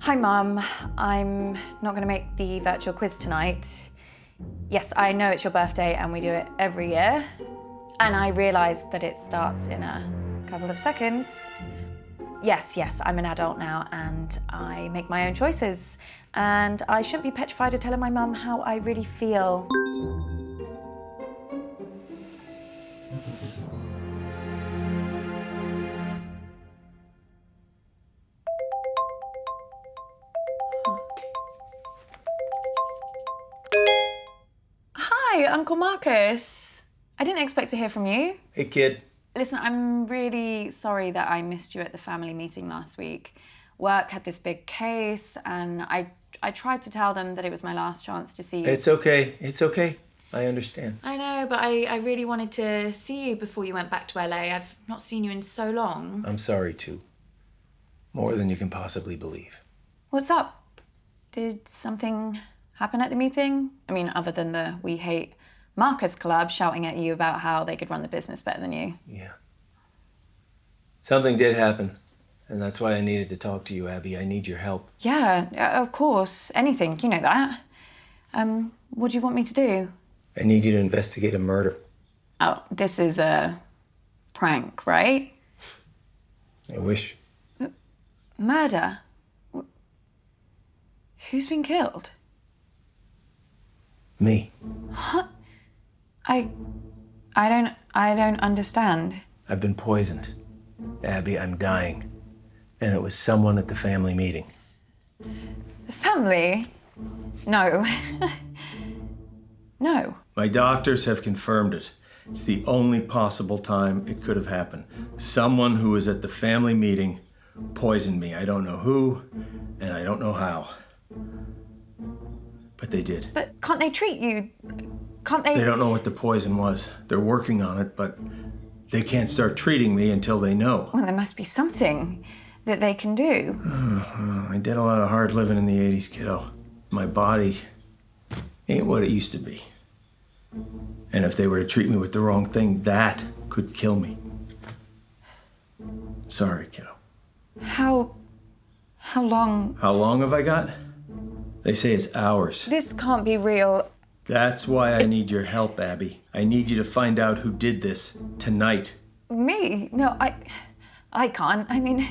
Hi, Mum. I'm not going to make the virtual quiz tonight. Yes, I know it's your birthday and we do it every year. And I realise that it starts in a couple of seconds. Yes, I'm an adult now and I make my own choices. And I shouldn't be petrified of telling my mum how I really feel. Hi, Uncle Marcus. I didn't expect to hear from you. Hey, kid. Listen, I'm really sorry that I missed you at the family meeting last week. Work had this big case, and I tried to tell them that it was my last chance to see you. It's okay. I understand. I know, but I really wanted to see you before you went back to LA. I've not seen you in so long. I'm sorry, too. More than you can possibly believe. What's up? Did something happen at the meeting? I mean, other than the We Hate Marcus Club shouting at you about how they could run the business better than you. Yeah. Something did happen, and that's why I needed to talk to you, Abby. I need your help. Yeah, of course. Anything, you know that. What do you want me to do? I need you to investigate a murder. Oh, this is a prank, right? I wish. Murder? Who's been killed? Me. What? I don't understand. I've been poisoned. Abby, I'm dying. And it was someone at the family meeting. The family? No. No. My doctors have confirmed it. It's the only possible time it could have happened. Someone who was at the family meeting poisoned me. I don't know who, and I don't know how. But they did. But can't they treat you? Can't they? They don't know what the poison was. They're working on it, but they can't start treating me until they know. Well, there must be something that they can do. I did a lot of hard living in the 80s, kiddo. My body ain't what it used to be. And if they were to treat me with the wrong thing, that could kill me. Sorry, kiddo. How long? How long have I got? They say it's hours. This can't be real. That's why I need your help, Abby. I need you to find out who did this tonight. Me? No, I can't. I mean,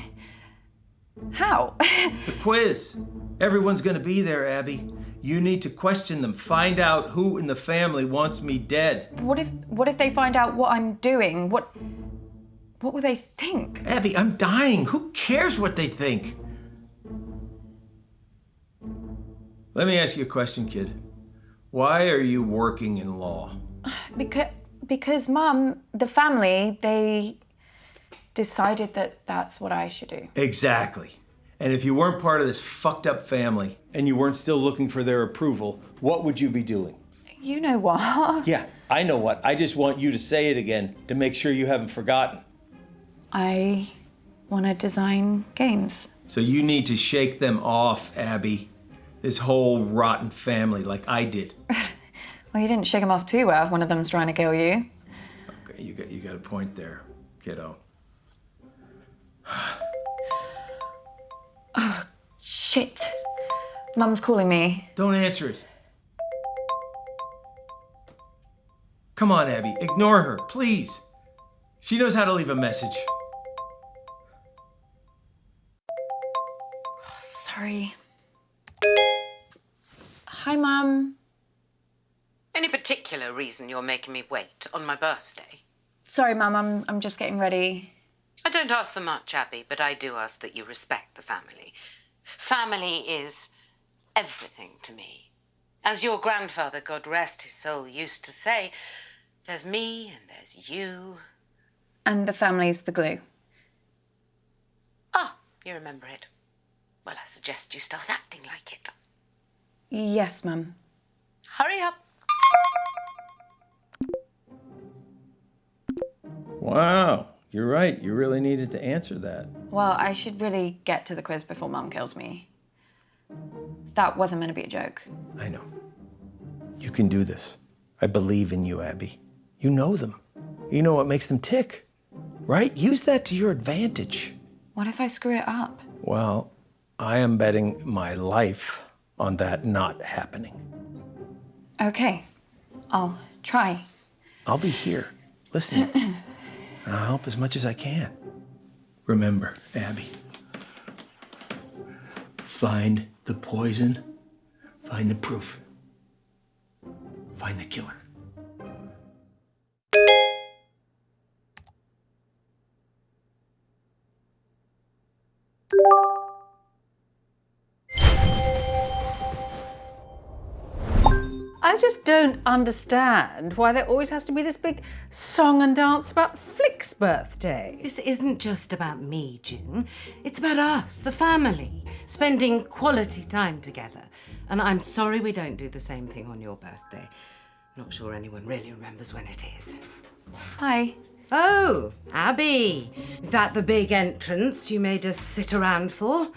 how? The quiz. Everyone's gonna be there, Abby. You need to question them. Find out who in the family wants me dead. What if they find out what I'm doing? What will they think? Abby, I'm dying. Who cares what they think? Let me ask you a question, kid. Why are you working in law? Because Mum, the family, they decided that that's what I should do. Exactly. And if you weren't part of this fucked up family and you weren't still looking for their approval, what would you be doing? You know what? Yeah, I know what. I just want you to say it again to make sure you haven't forgotten. I want to design games. So you need to shake them off, Abby. This whole rotten family like I did. Well, you didn't shake them off too well if one of them's trying to kill you. Okay, you got a point there, kiddo. Oh, shit. Mum's calling me. Don't answer it. Come on, Abby, ignore her, please. She knows how to leave a message. Sorry. Hi, Mum. Any particular reason you're making me wait on my birthday? Sorry, Mum, I'm just getting ready. I don't ask for much, Abby, but I do ask that you respect the family. Family is everything to me. As your grandfather, God rest his soul, used to say, there's me and there's you. And the family's the glue. Ah, you remember it. Well, I suggest you start acting like it. Yes, Mum. Hurry up. Wow, you're right. You really needed to answer that. Well, I should really get to the quiz before Mum kills me. That wasn't meant to be a joke. I know. You can do this. I believe in you, Abby. You know them. You know what makes them tick, right? Use that to your advantage. What if I screw it up? Well, I am betting my life on that not happening. Okay, I'll try. I'll be here, listening. And I'll help as much as I can. Remember, Abby, find the poison, find the proof, find the killer. I just don't understand why there always has to be this big song and dance about Flick's birthday. This isn't just about me, June. It's about us, the family, spending quality time together. And I'm sorry we don't do the same thing on your birthday. Not sure anyone really remembers when it is. Hi. Oh, Abby. Is that the big entrance you made us sit around for?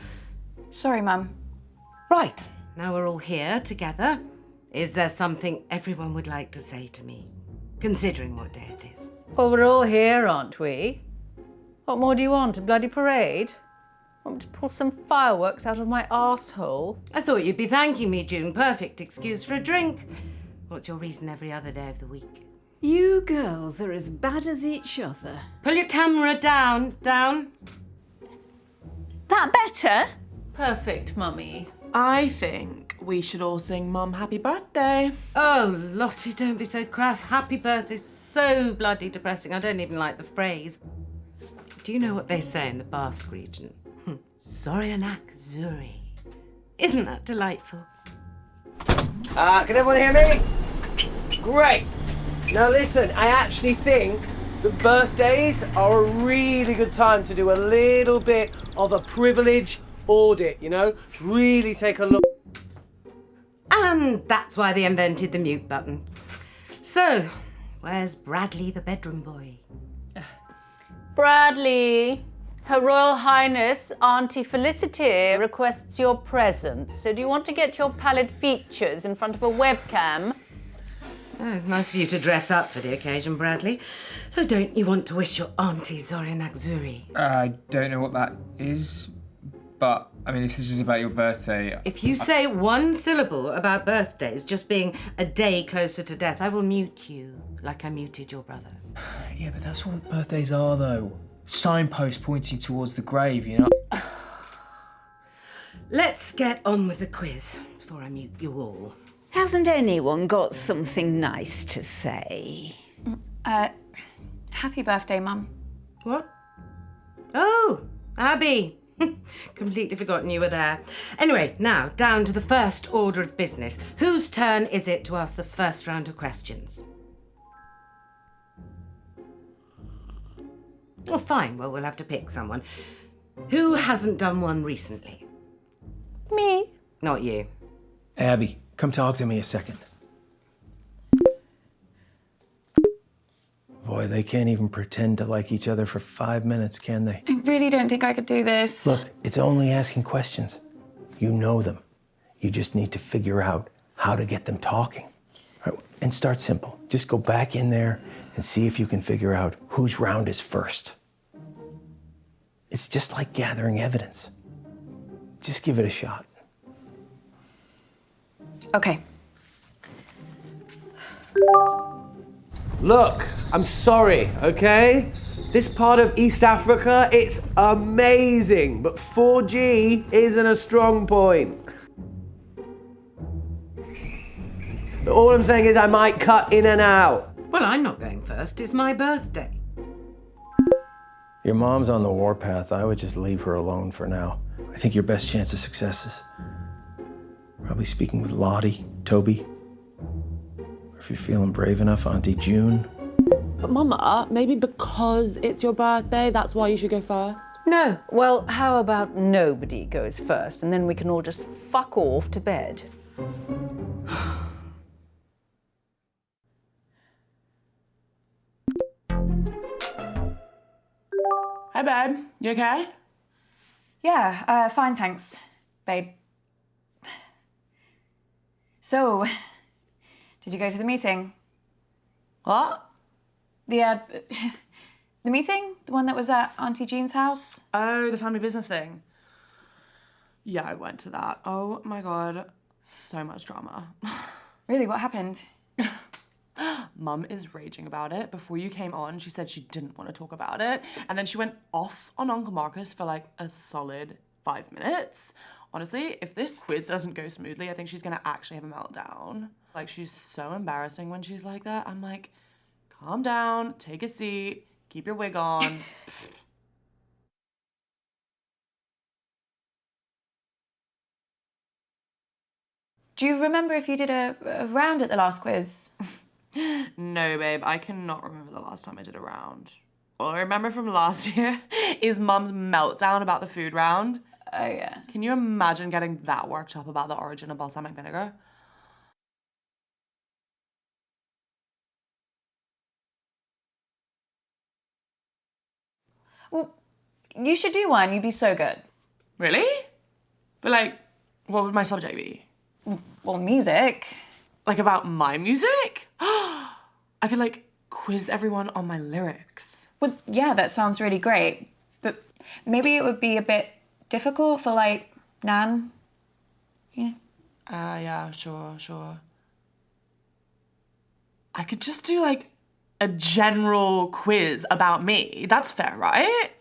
Sorry, Mum. Right, now we're all here together. Is there something everyone would like to say to me, considering what day it is? Well, we're all here, aren't we? What more do you want? A bloody parade? Want me to pull some fireworks out of my arsehole? I thought you'd be thanking me, June. Perfect excuse for a drink. What's your reason every other day of the week? You girls are as bad as each other. Pull your camera down. That better? Perfect, Mummy. I think we should all sing Mum Happy Birthday. Oh, Lottie, don't be so crass. Happy birthday's so bloody depressing. I don't even like the phrase. Do you know what they say in the Basque region? Zorianak Zuri. Isn't that delightful? Can everyone hear me? Great. Now listen, I actually think that birthdays are a really good time to do a little bit of a privilege audit, you know? Really take a look. And that's why they invented the mute button. So, where's Bradley the bedroom boy? Bradley, Her Royal Highness Auntie Felicity requests your presence. So do you want to get your pallid features in front of a webcam? Oh, nice of you to dress up for the occasion, Bradley. So don't you want to wish your auntie Zorianak Zuri? I don't know what that is, but I mean, if this is about your birthday... If you say one syllable about birthdays just being a day closer to death, I will mute you like I muted your brother. Yeah, but that's what birthdays are, though. Signposts pointing towards the grave, you know? Let's get on with the quiz before I mute you all. Hasn't anyone got something nice to say? Happy birthday, Mum. What? Oh, Abby. Completely forgotten you were there. Anyway, now down to the first order of business. Whose turn is it to ask the first round of questions? Well, fine. Well, we'll have to pick someone. Who hasn't done one recently? Me. Not you. Abby, come talk to me a second. Boy, they can't even pretend to like each other for 5 minutes, can they? I really don't think I could do this. Look, it's only asking questions. You know them. You just need to figure out how to get them talking. All right, and start simple. Just go back in there and see if you can figure out whose round is first. It's just like gathering evidence. Just give it a shot. Okay. Look, I'm sorry, okay? This part of East Africa, it's amazing, but 4G isn't a strong point. All I'm saying is I might cut in and out. Well, I'm not going first. It's my birthday. Your mom's on the warpath. I would just leave her alone for now. I think your best chance of success is probably speaking with Lottie, Toby, or if you're feeling brave enough, Auntie June. But Mama, maybe because it's your birthday, that's why you should go first? No. Well, how about nobody goes first and then we can all just fuck off to bed? Hey babe, you okay? Yeah, fine, thanks, babe. So, did you go to the meeting? What? The meeting? The one that was at Auntie Jean's house? Oh, the family business thing. Yeah, I went to that. Oh my God, so much drama. Really, what happened? Mum is raging about it. Before you came on, she said she didn't want to talk about it. And then she went off on Uncle Marcus for like a solid 5 minutes. Honestly, if this quiz doesn't go smoothly, I think she's gonna actually have a meltdown. Like, she's so embarrassing when she's like that. I'm like, calm down, take a seat, keep your wig on. Do you remember if you did a round at the last quiz? No, babe, I cannot remember the last time I did a round. All I remember from last year is Mum's meltdown about the food round. Oh, yeah. Can you imagine getting that worked up about the origin of balsamic vinegar? Well, you should do one. You'd be so good. Really? But like, what would my subject be? Well, music. Like about my music? I could like quiz everyone on my lyrics. Well, yeah, that sounds really great. But maybe it would be a bit difficult for, like, Nan. Yeah. Yeah, sure. I could just do like a general quiz about me. That's fair, right?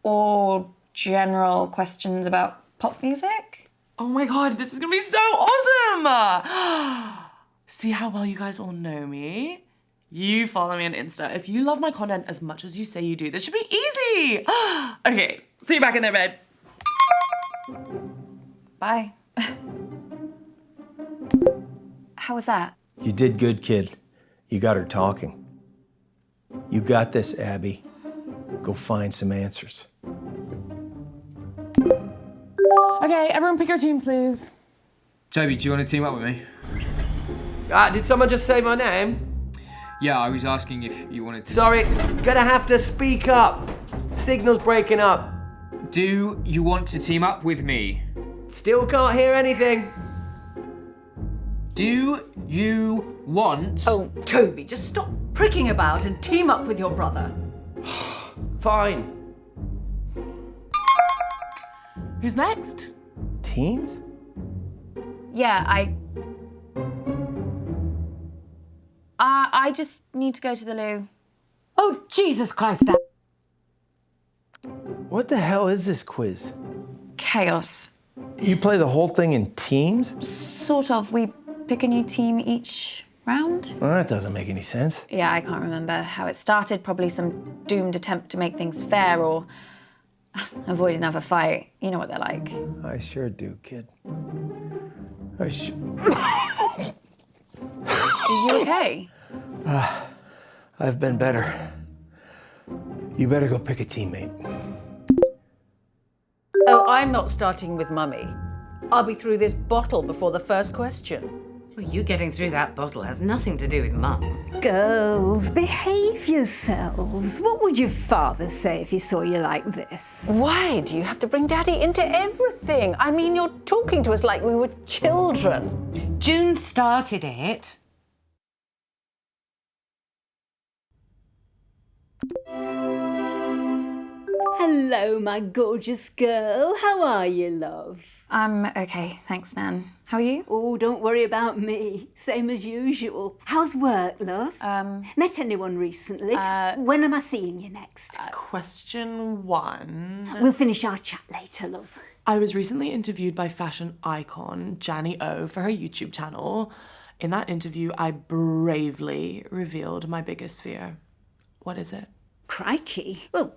Or general questions about pop music? Oh my God, this is gonna be so awesome! See how well you guys all know me? You follow me on Insta. If you love my content as much as you say you do, this should be easy! Okay, see you back in there, babe. Bye. How was that? You did good, kid. You got her talking. You got this, Abby. Go find some answers. Okay, everyone pick your team, please. Toby, do you want to team up with me? Did someone just say my name? Yeah, I was asking if you wanted to. Sorry, gonna have to speak up. Signal's breaking up. Do you want to team up with me? Still can't hear anything. Do you want... Oh, Toby, just stop pricking about and team up with your brother. Fine. Who's next? Teams? Yeah, I just need to go to the loo. Oh, Jesus Christ, Dad. What the hell is this quiz? Chaos. You play the whole thing in teams? Sort of. We pick a new team each round. Well, that doesn't make any sense. Yeah, I can't remember how it started. Probably some doomed attempt to make things fair or avoid another fight. You know what they're like. I sure do, kid. Are you okay? I've been better. You better go pick a teammate. Oh, I'm not starting with Mummy. I'll be through this bottle before the first question. Well, you getting through that bottle has nothing to do with Mum. Girls, behave yourselves. What would your father say if he saw you like this? Why do you have to bring Daddy into everything? I mean, you're talking to us like we were children. June started it. Hello, my gorgeous girl. How are you, love? I'm okay, thanks, Nan. How are you? Oh, don't worry about me. Same as usual. How's work, love? Met anyone recently? When am I seeing you next? Question 1. We'll finish our chat later, love. I was recently interviewed by fashion icon Janny O for her YouTube channel. In that interview, I bravely revealed my biggest fear. What is it? Crikey. Well,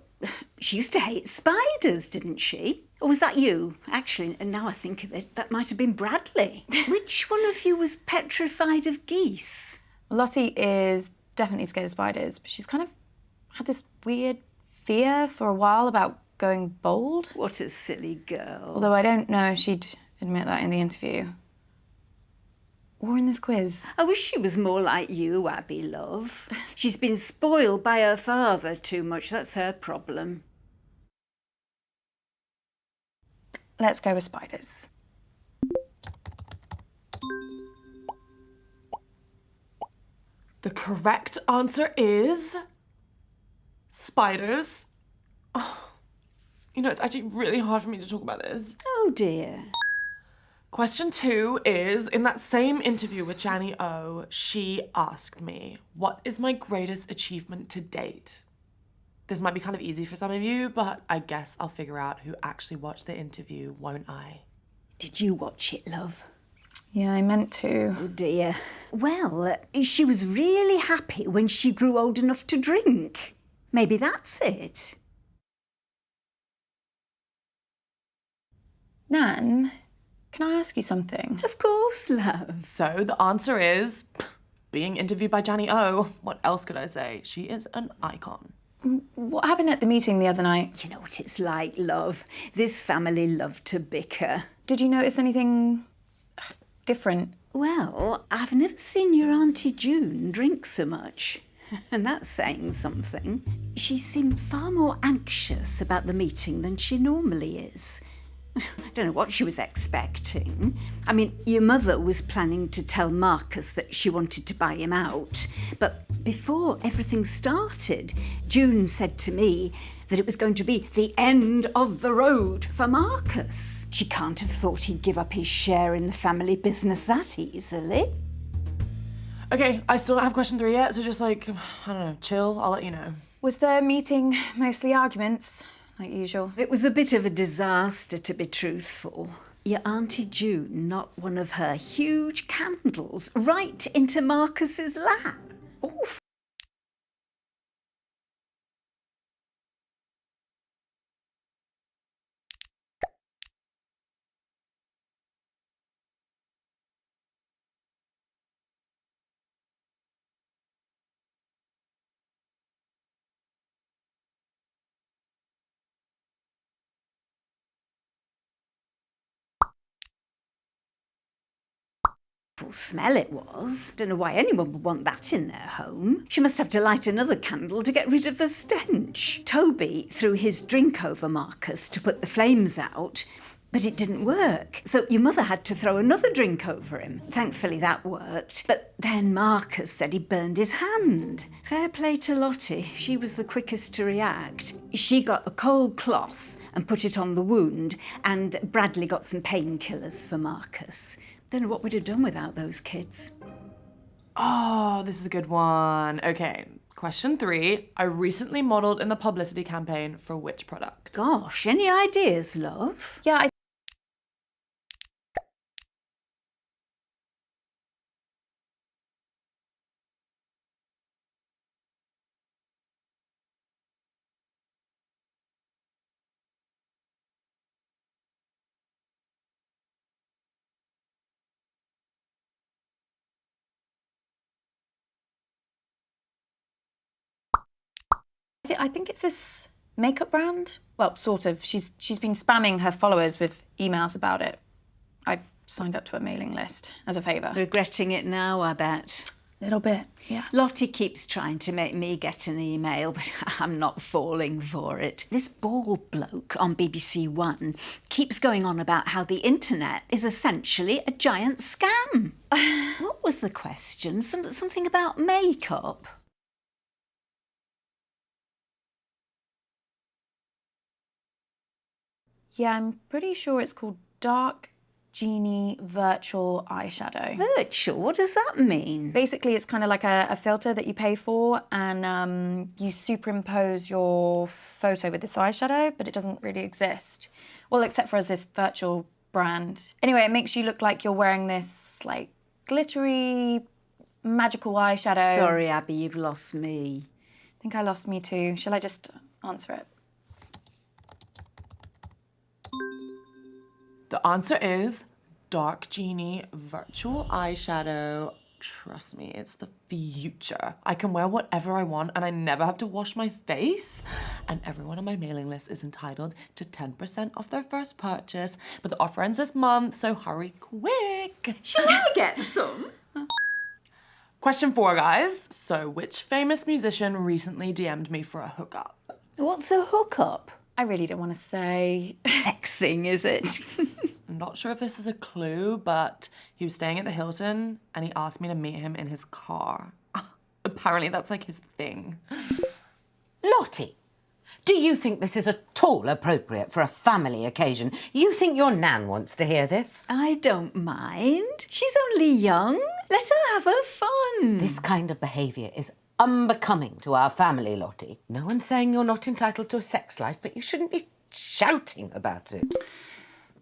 she used to hate spiders, didn't she? Or was that you? Actually, and now I think of it, that might have been Bradley. Which one of you was petrified of geese? Lottie is definitely scared of spiders, but she's kind of had this weird fear for a while about going bald. What a silly girl. Although I don't know if she'd admit that in the interview. Or in this quiz. I wish she was more like you, Abby, love. She's been spoiled by her father too much. That's her problem. Let's go with spiders. The correct answer is spiders. Oh, you know, it's actually really hard for me to talk about this. Oh, Oh dear. Question 2 is, in that same interview with Janny O, she asked me, what is my greatest achievement to date? This might be kind of easy for some of you, but I guess I'll figure out who actually watched the interview, won't I? Did you watch it, love? Yeah, I meant to. Oh dear. Well, she was really happy when she grew old enough to drink. Maybe that's it. Nan, can I ask you something? Of course, love. So the answer is being interviewed by Janny O. What else could I say? She is an icon. What happened at the meeting the other night? You know what it's like, love. This family love to bicker. Did you notice anything different? Well, I've never seen your Auntie June drink so much. And that's saying something. She seemed far more anxious about the meeting than she normally is. I don't know what she was expecting. I mean, your mother was planning to tell Marcus that she wanted to buy him out. But before everything started, June said to me that it was going to be the end of the road for Marcus. She can't have thought he'd give up his share in the family business that easily. Okay, I still don't have question 3 yet, so just like, I don't know, chill, I'll let you know. Was the meeting mostly arguments, like usual? It was a bit of a disaster, to be truthful. Your Auntie June knocked one of her huge candles right into Marcus's lap. Oh, awful smell it was. Don't know why anyone would want that in their home. She must have to light another candle to get rid of the stench. Toby threw his drink over Marcus to put the flames out, but it didn't work. So your mother had to throw another drink over him. Thankfully that worked. But then Marcus said he burned his hand. Fair play to Lottie. She was the quickest to react. She got a cold cloth and put it on the wound, and Bradley got some painkillers for Marcus. Don't know what we'd have done without those kids. Oh, this is a good one. Okay, question 3. I recently modelled in the publicity campaign for which product? Gosh, any ideas, love? Yeah, I think it's this makeup brand. Well, sort of. She's been spamming her followers with emails about it. I signed up to a mailing list as a favour. Regretting it now, I bet. Little bit, yeah. Lottie keeps trying to make me get an email, but I'm not falling for it. This bald bloke on BBC One keeps going on about how the internet is essentially a giant scam. What was the question? Something about makeup? Yeah, I'm pretty sure it's called Dark Genie Virtual Eyeshadow. Virtual? What does that mean? Basically, it's kind of like a filter that you pay for, and you superimpose your photo with this eyeshadow, but it doesn't really exist. Well, except for as this virtual brand. Anyway, it makes you look like you're wearing this, like, glittery, magical eyeshadow. Sorry, Abby, you've lost me. I think I lost me too. Shall I just answer it? The answer is Dark Genie Virtual Eyeshadow. Trust me, it's the future. I can wear whatever I want and I never have to wash my face. And everyone on my mailing list is entitled to 10% off their first purchase. But the offer ends this month, so hurry quick. Shall I get some? Question 4, guys. So which famous musician recently DM'd me for a hookup? What's a hookup? I really don't want to say. Sex thing, is it? I'm not sure if this is a clue, but he was staying at the Hilton and he asked me to meet him in his car. Apparently that's like his thing. Lottie, Do you think this is at all appropriate for a family occasion? You think your nan wants to hear this? I don't mind. She's only young. Let her have her fun. This kind of behaviour is unbecoming to our family, Lottie. No one's saying you're not entitled to a sex life, but you shouldn't be shouting about it.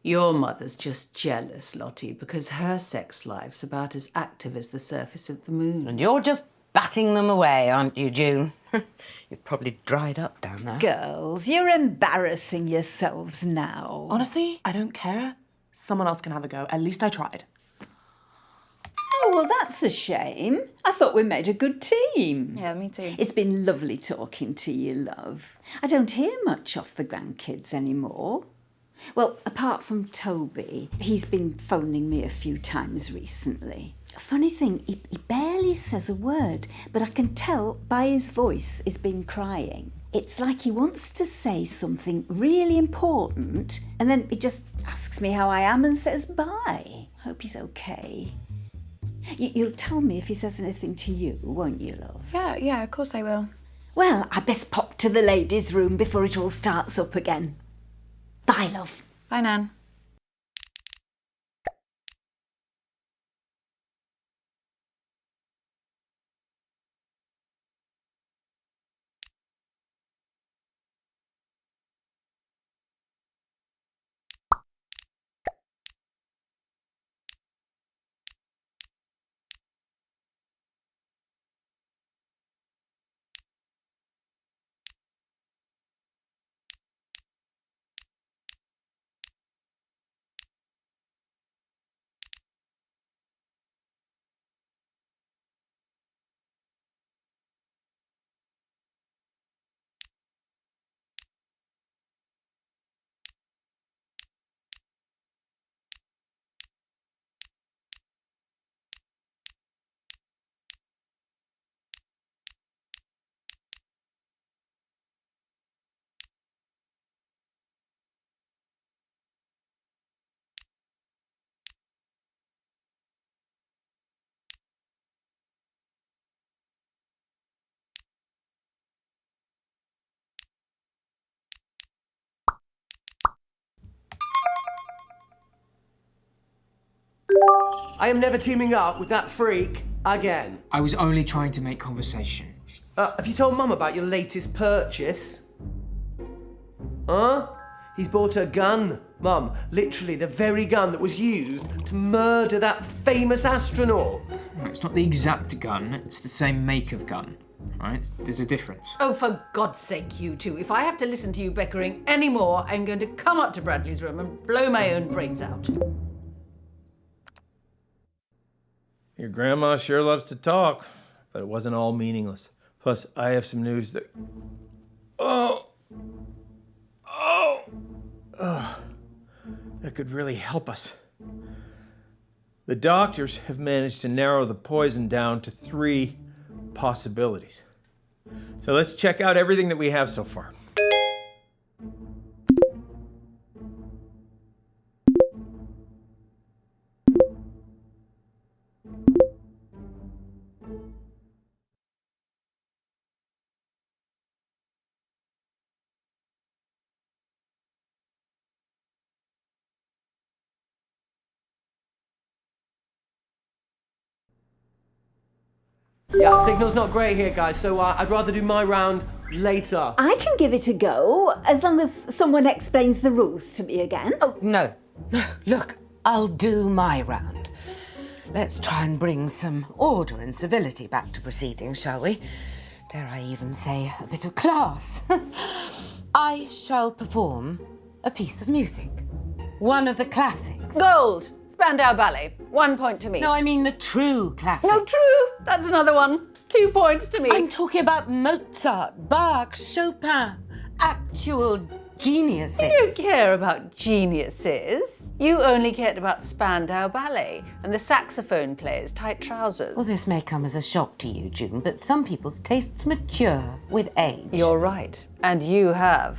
Your mother's just jealous, Lottie, because her sex life's about as active as the surface of the moon. And you're just batting them away, aren't you, June? You're probably dried up down there. Girls, you're embarrassing yourselves now. Honestly, I don't care. Someone else can have a go. At least I tried. Oh, well, that's a shame. I thought we made a good team. Yeah, me too. It's been lovely talking to you, love. I don't hear much off the grandkids anymore. Well, apart from Toby, he's been phoning me a few times recently. Funny thing, he barely says a word, but I can tell by his voice he's been crying. It's like he wants to say something really important, and then he just asks me how I am and says bye. Hope he's okay. You'll tell me if he says anything to you, won't you, love? Yeah, of course I will. Well, I best pop to the ladies' room before it all starts up again. Bye, love. Bye, Nan. I am never teaming up with that freak again. I was only trying to make conversation. Have you told Mum about your latest purchase? Huh? He's bought a gun, Mum. Literally the very gun that was used to murder that famous astronaut. No, it's not the exact gun, it's the same make of gun, right? There's a difference. Oh, for God's sake, you two. If I have to listen to you bickering anymore, I'm going to come up to Bradley's room and blow my own brains out. Your grandma sure loves to talk, but it wasn't all meaningless. Plus, I have some news that... that could really help us. The doctors have managed to narrow the poison down to 3 possibilities. So let's check out everything that we have so far. Yeah, signal's not great here, guys, so I'd rather do my round later. I can give it a go, as long as someone explains the rules to me again. Oh, no. Look, I'll do my round. Let's try and bring some order and civility back to proceedings, shall we? Dare I even say a bit of class? I shall perform a piece of music. One of the classics. Gold! Spandau Ballet. 1 point to me. No, I mean the true classics. No, true. That's another one. 2 points to me. I'm talking about Mozart, Bach, Chopin. Actual geniuses. You don't care about geniuses. You only cared about Spandau Ballet and the saxophone player's tight trousers. Well, this may come as a shock to you, June, but some people's tastes mature with age. You're right. And you have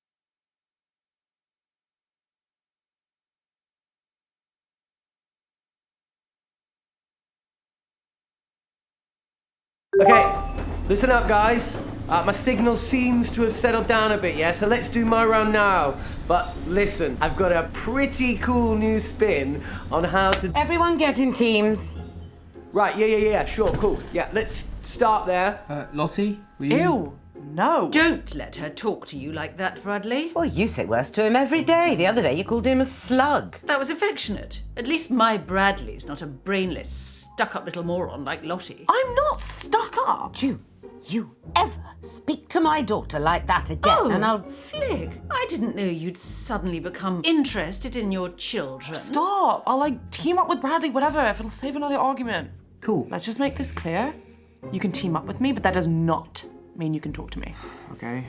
Okay, listen up, guys. My signal seems to have settled down a bit, yeah? So let's do my round now. But listen, I've got a pretty cool new spin on how to... Everyone get in teams. Right, yeah, sure, cool. Yeah, let's start there. Lottie, will you? Ew, no. Don't let her talk to you like that, Bradley. Well, you say worse to him every day. The other day you called him a slug. That was affectionate. At least my Bradley's not a brainless, stuck-up little moron like Lottie. I'm not stuck up. You ever speak to my daughter like that again, and I'll... Flig, I didn't know you'd suddenly become interested in your children. Stop. I'll team up with Bradley, whatever, if it'll save another argument. Cool. Let's just make this clear. You can team up with me, but that does not mean you can talk to me. Okay.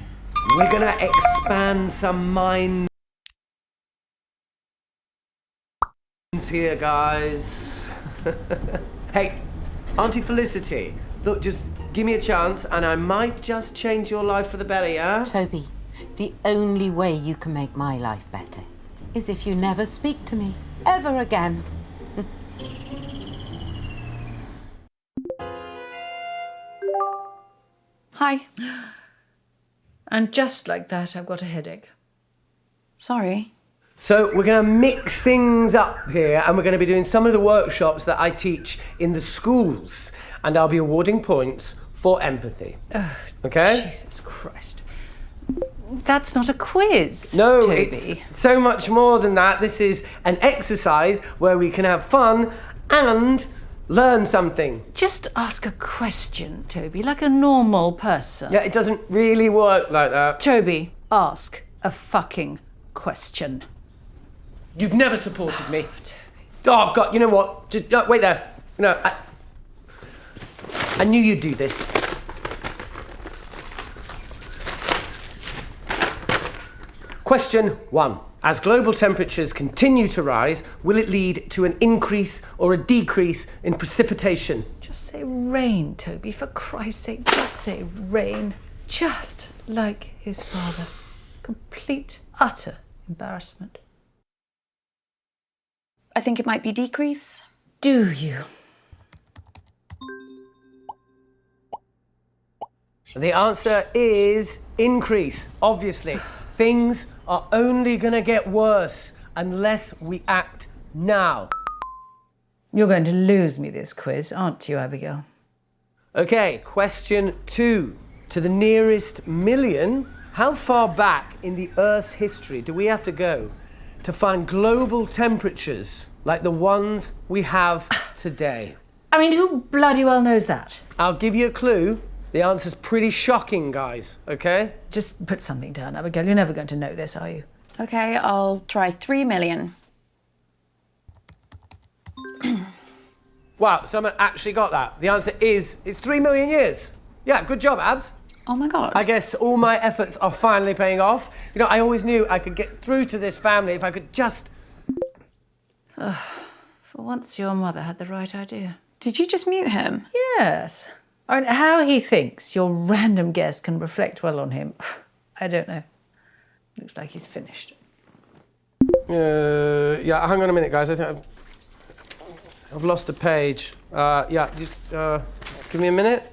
We're gonna expand some minds here, guys. Hey, Auntie Felicity, look, just give me a chance and I might just change your life for the better, yeah? Toby, the only way you can make my life better is if you never speak to me ever again. Hi. And just like that, I've got a headache. Sorry. So we're going to mix things up here and we're going to be doing some of the workshops that I teach in the schools and I'll be awarding points for empathy. Okay? Jesus Christ. That's not a quiz, No, Toby. it's so much more than that. This is an exercise where we can have fun and learn something. Just ask a question, Toby, like a normal person. Yeah, it doesn't really work like that. Toby, ask a fucking question. You've never supported me. Oh, God, you know what? Wait there. No, I knew you'd do this. Question 1. As global temperatures continue to rise, will it lead to an increase or a decrease in precipitation? Just say rain, Toby, for Christ's sake, just say rain. Just like his father. Complete, utter embarrassment. I think it might be decrease. Do you? The answer is increase, obviously. Things are only going to get worse unless we act now. You're going to lose me this quiz, aren't you, Abigail? Okay, question 2. To the nearest million, how far back in the Earth's history do we have to go to find global temperatures like the ones we have today? I mean, who bloody well knows that? I'll give you a clue. The answer's pretty shocking, guys, okay? Just put something down, Abigail. You're never going to know this, are you? Okay, I'll try 3 million. Wow, someone actually got that. The answer is, it's 3 million years. Yeah, good job, Abs. Oh my God. I guess all my efforts are finally paying off. You know, I always knew I could get through to this family if I could just... For once, your mother had the right idea. Did you just mute him? Yes. I mean, how he thinks your random guess can reflect well on him, I don't know. Looks like he's finished. Yeah, hang on a minute, guys. I think I've lost a page. Yeah, just give me a minute.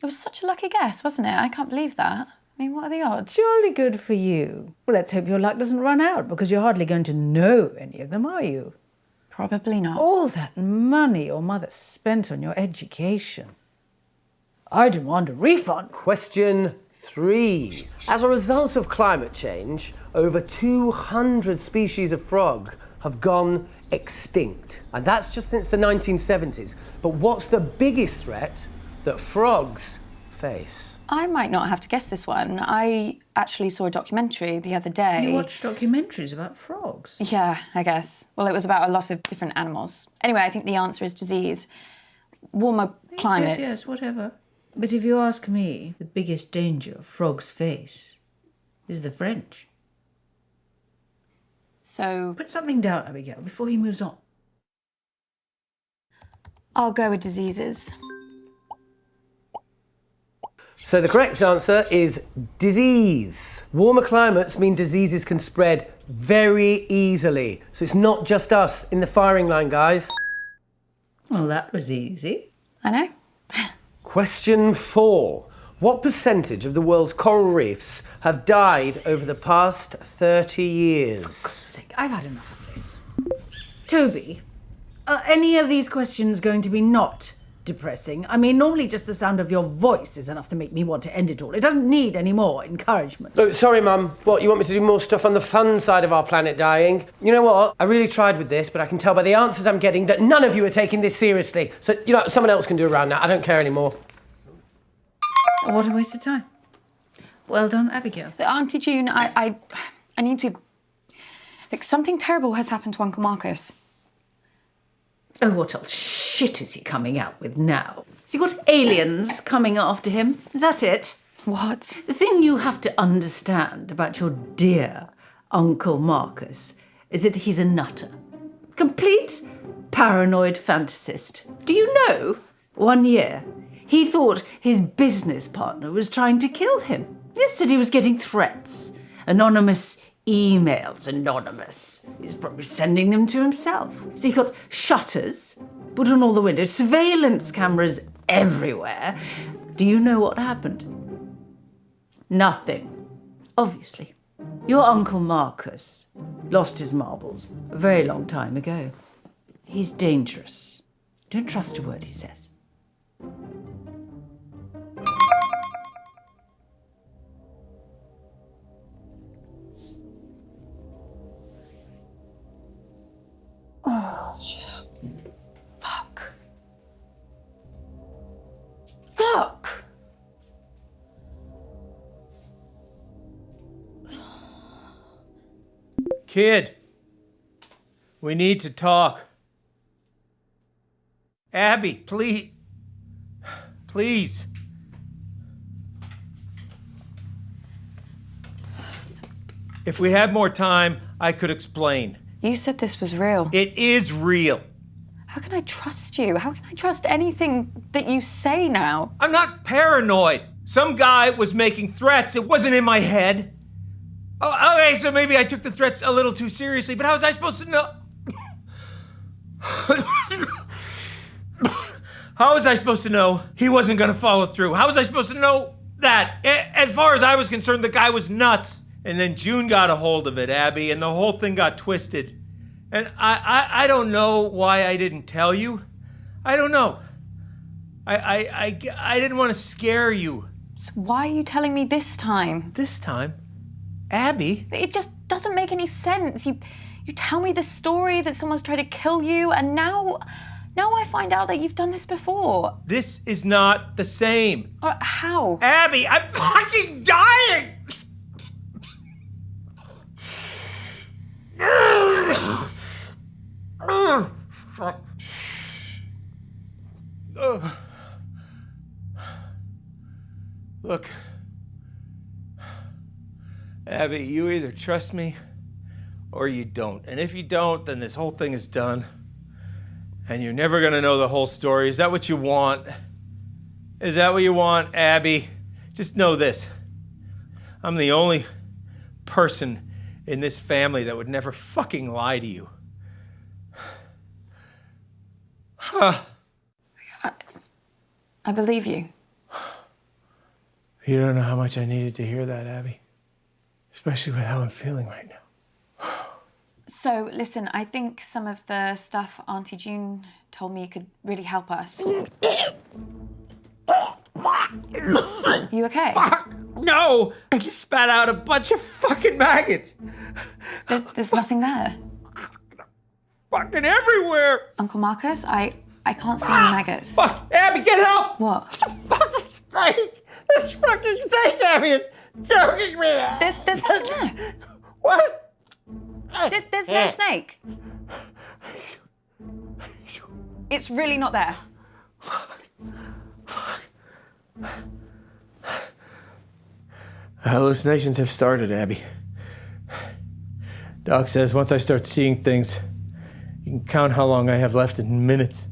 It was such a lucky guess, wasn't it? I can't believe that. I mean, what are the odds? Surely good for you. Well, let's hope your luck doesn't run out, because you're hardly going to know any of them, are you? Probably not. All that money your mother spent on your education. I demand a refund. Question 3. As a result of climate change, over 200 species of frog have gone extinct. And that's just since the 1970s. But what's the biggest threat that frogs face? I might not have to guess this one. I actually saw a documentary the other day. You watch documentaries about frogs? Yeah, I guess. Well, it was about a lot of different animals. Anyway, I think the answer is disease. Warmer climates. Yes, whatever. But if you ask me, the biggest danger frogs face is the French. So Put something down, Abigail, before he moves on. I'll go with diseases. So the correct answer is disease. Warmer climates mean diseases can spread very easily. So it's not just us in the firing line, guys. Well, that was easy. I know. Question 4. What percentage of the world's coral reefs have died over the past 30 years? I've had enough of this. Toby, are any of these questions going to be not depressing? I mean, normally just the sound of your voice is enough to make me want to end it all. It doesn't need any more encouragement. Oh, sorry, Mum. What, you want me to do more stuff on the fun side of our planet dying? You know what? I really tried with this, but I can tell by the answers I'm getting that none of you are taking this seriously. So, someone else can do around that. I don't care anymore. What a waste of time. Well done, Abigail. Auntie June, I need to... Look, something terrible has happened to Uncle Marcus. Oh, what else shit is he coming out with now? Has he got aliens coming after him? Is that it? What? The thing you have to understand about your dear Uncle Marcus is that he's a nutter. Complete paranoid fantasist. Do you know, 1 year, he thought his business partner was trying to kill him. Yesterday he was getting threats. Anonymous emails, anonymous. He's probably sending them to himself. So he got shutters put on all the windows, surveillance cameras everywhere. Do you know what happened? Nothing. Obviously. Your Uncle Marcus lost his marbles a very long time ago. He's dangerous. Don't trust a word he says. Fuck. Fuck. Kid, we need to talk. Abby, please. Please. If we had more time, I could explain. You said this was real. It is real. How can I trust you? How can I trust anything that you say now? I'm not paranoid. Some guy was making threats. It wasn't in my head. Oh, okay, so maybe I took the threats a little too seriously, but how was I supposed to know? How was I supposed to know he wasn't gonna follow through? How was I supposed to know that? As far as I was concerned, the guy was nuts. And then June got a hold of it, Abby, and the whole thing got twisted. And I don't know why I didn't tell you. I don't know. I didn't want to scare you. So why are you telling me this time? This time? Abby? It just doesn't make any sense. You tell me this story that someone's tried to kill you, and now I find out that you've done this before. This is not the same. How? Abby, I'm fucking dying! Look, Abby, you either trust me or you don't. And if you don't, then this whole thing is done. And you're never gonna know the whole story. Is that what you want? Is that what you want, Abby? Just know this. I'm the only person in this family that would never fucking lie to you. Huh. I believe you. You don't know how much I needed to hear that, Abby. Especially with how I'm feeling right now. So, listen, I think some of the stuff Auntie June told me could really help us. You okay? Fuck! No! I just spat out a bunch of fucking maggots! There's nothing there. Fucking everywhere! Uncle Marcus, I can't see any maggots. Fuck! Abby, get help! What? Fucking snake! This fucking snake, Abby, is choking me! There's nothing there. What? There's no snake. It's really not there. Fuck. Hallucinations have started, Abby. Doc says once I start seeing things, you can count how long I have left in minutes.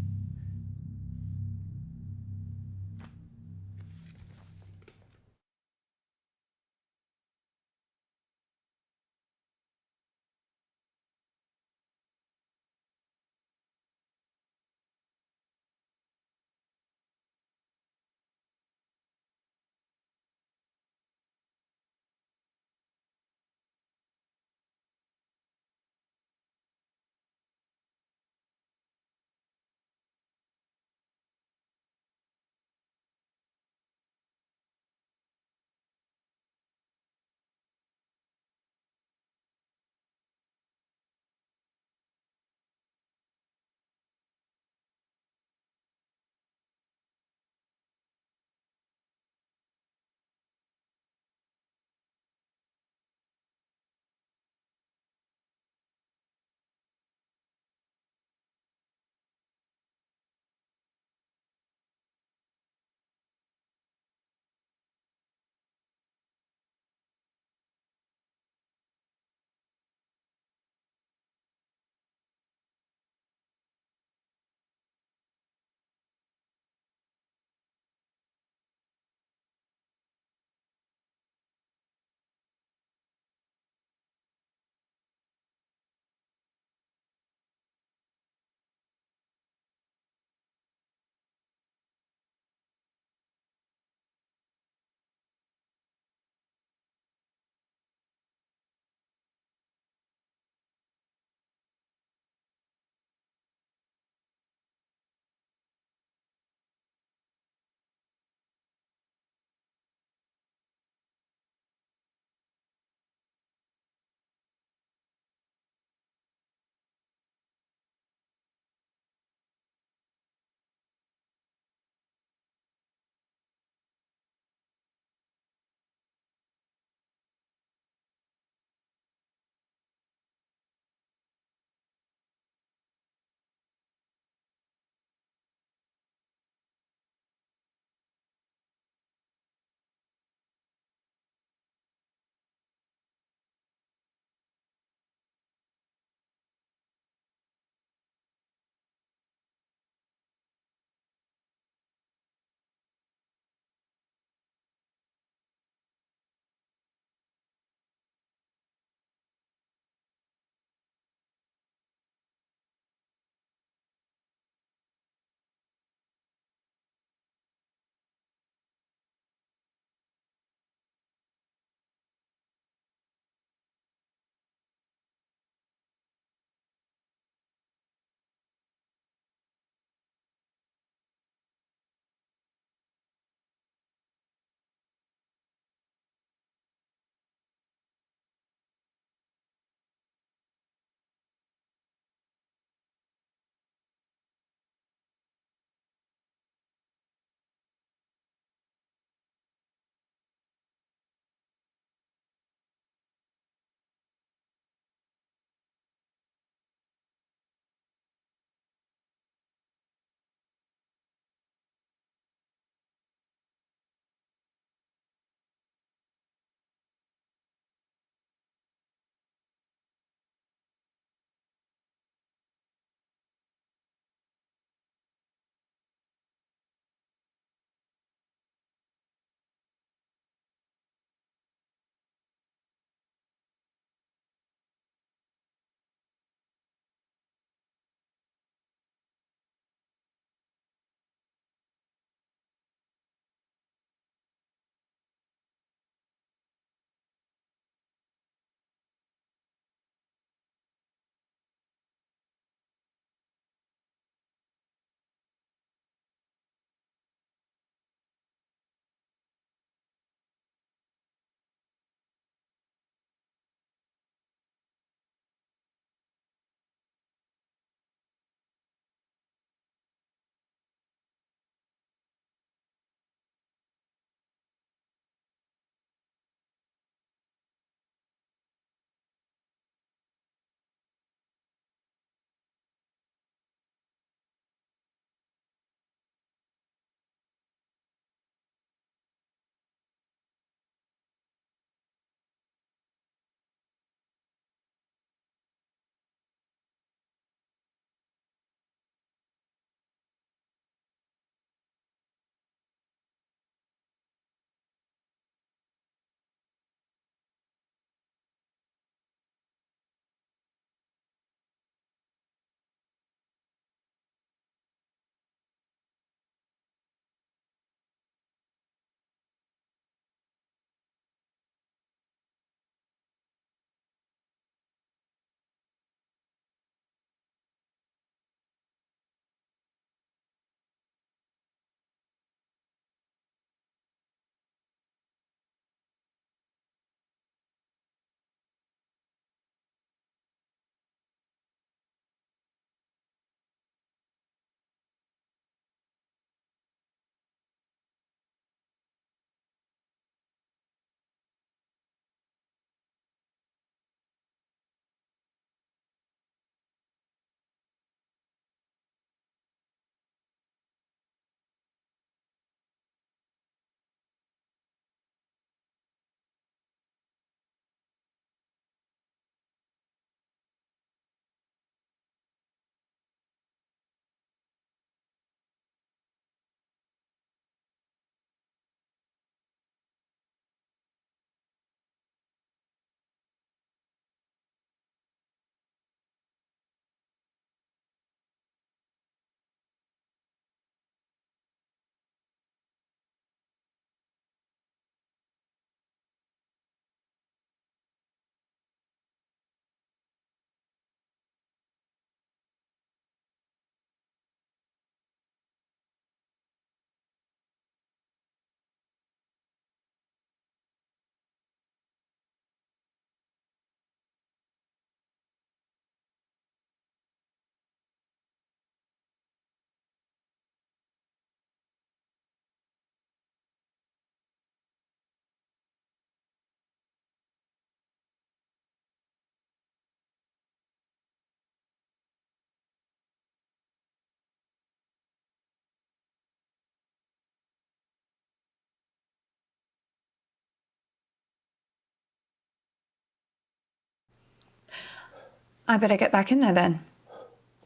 I better get back in there then.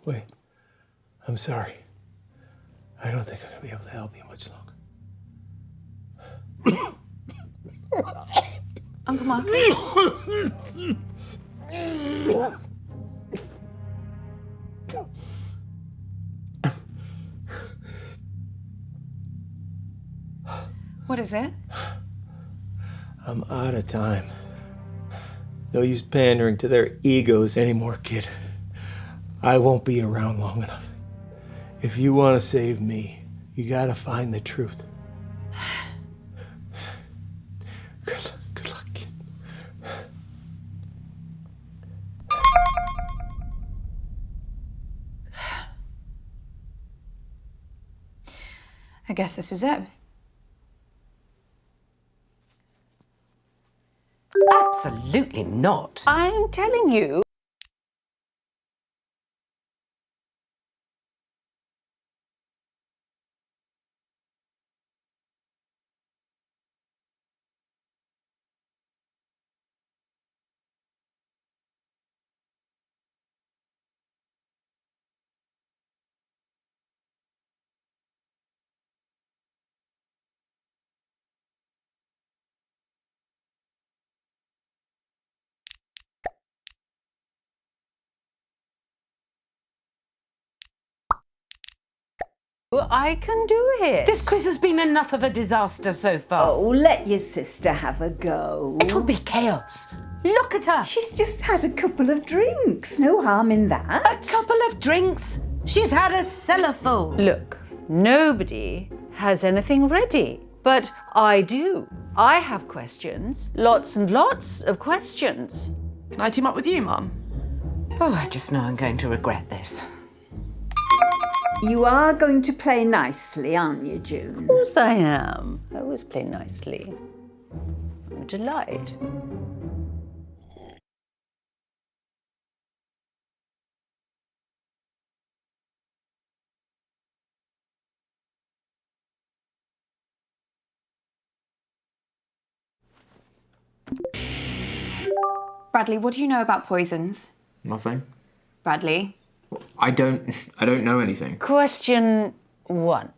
Wait, I'm sorry. I don't think I'm gonna be able to help you much longer. Uncle Mark. What is it? I'm out of time. No use pandering to their egos anymore, kid. I won't be around long enough. If you want to save me, you gotta find the truth. Good luck, kid. I guess this is it. Absolutely not. I'm telling you. I can do it. This quiz has been enough of a disaster so far. Oh, let your sister have a go. It'll be chaos. Look at her. She's just had a couple of drinks. No harm in that. A couple of drinks. She's had a cellar full. Look, nobody has anything ready, but I do. I have questions. Lots and lots of questions. Can I team up with you, Mum? Oh, I just know I'm going to regret this. You are going to play nicely, aren't you, June? Of course I am. I always play nicely. I'm a delight. Bradley, what do you know about poisons? Nothing. Bradley? I don't know anything. Question 1.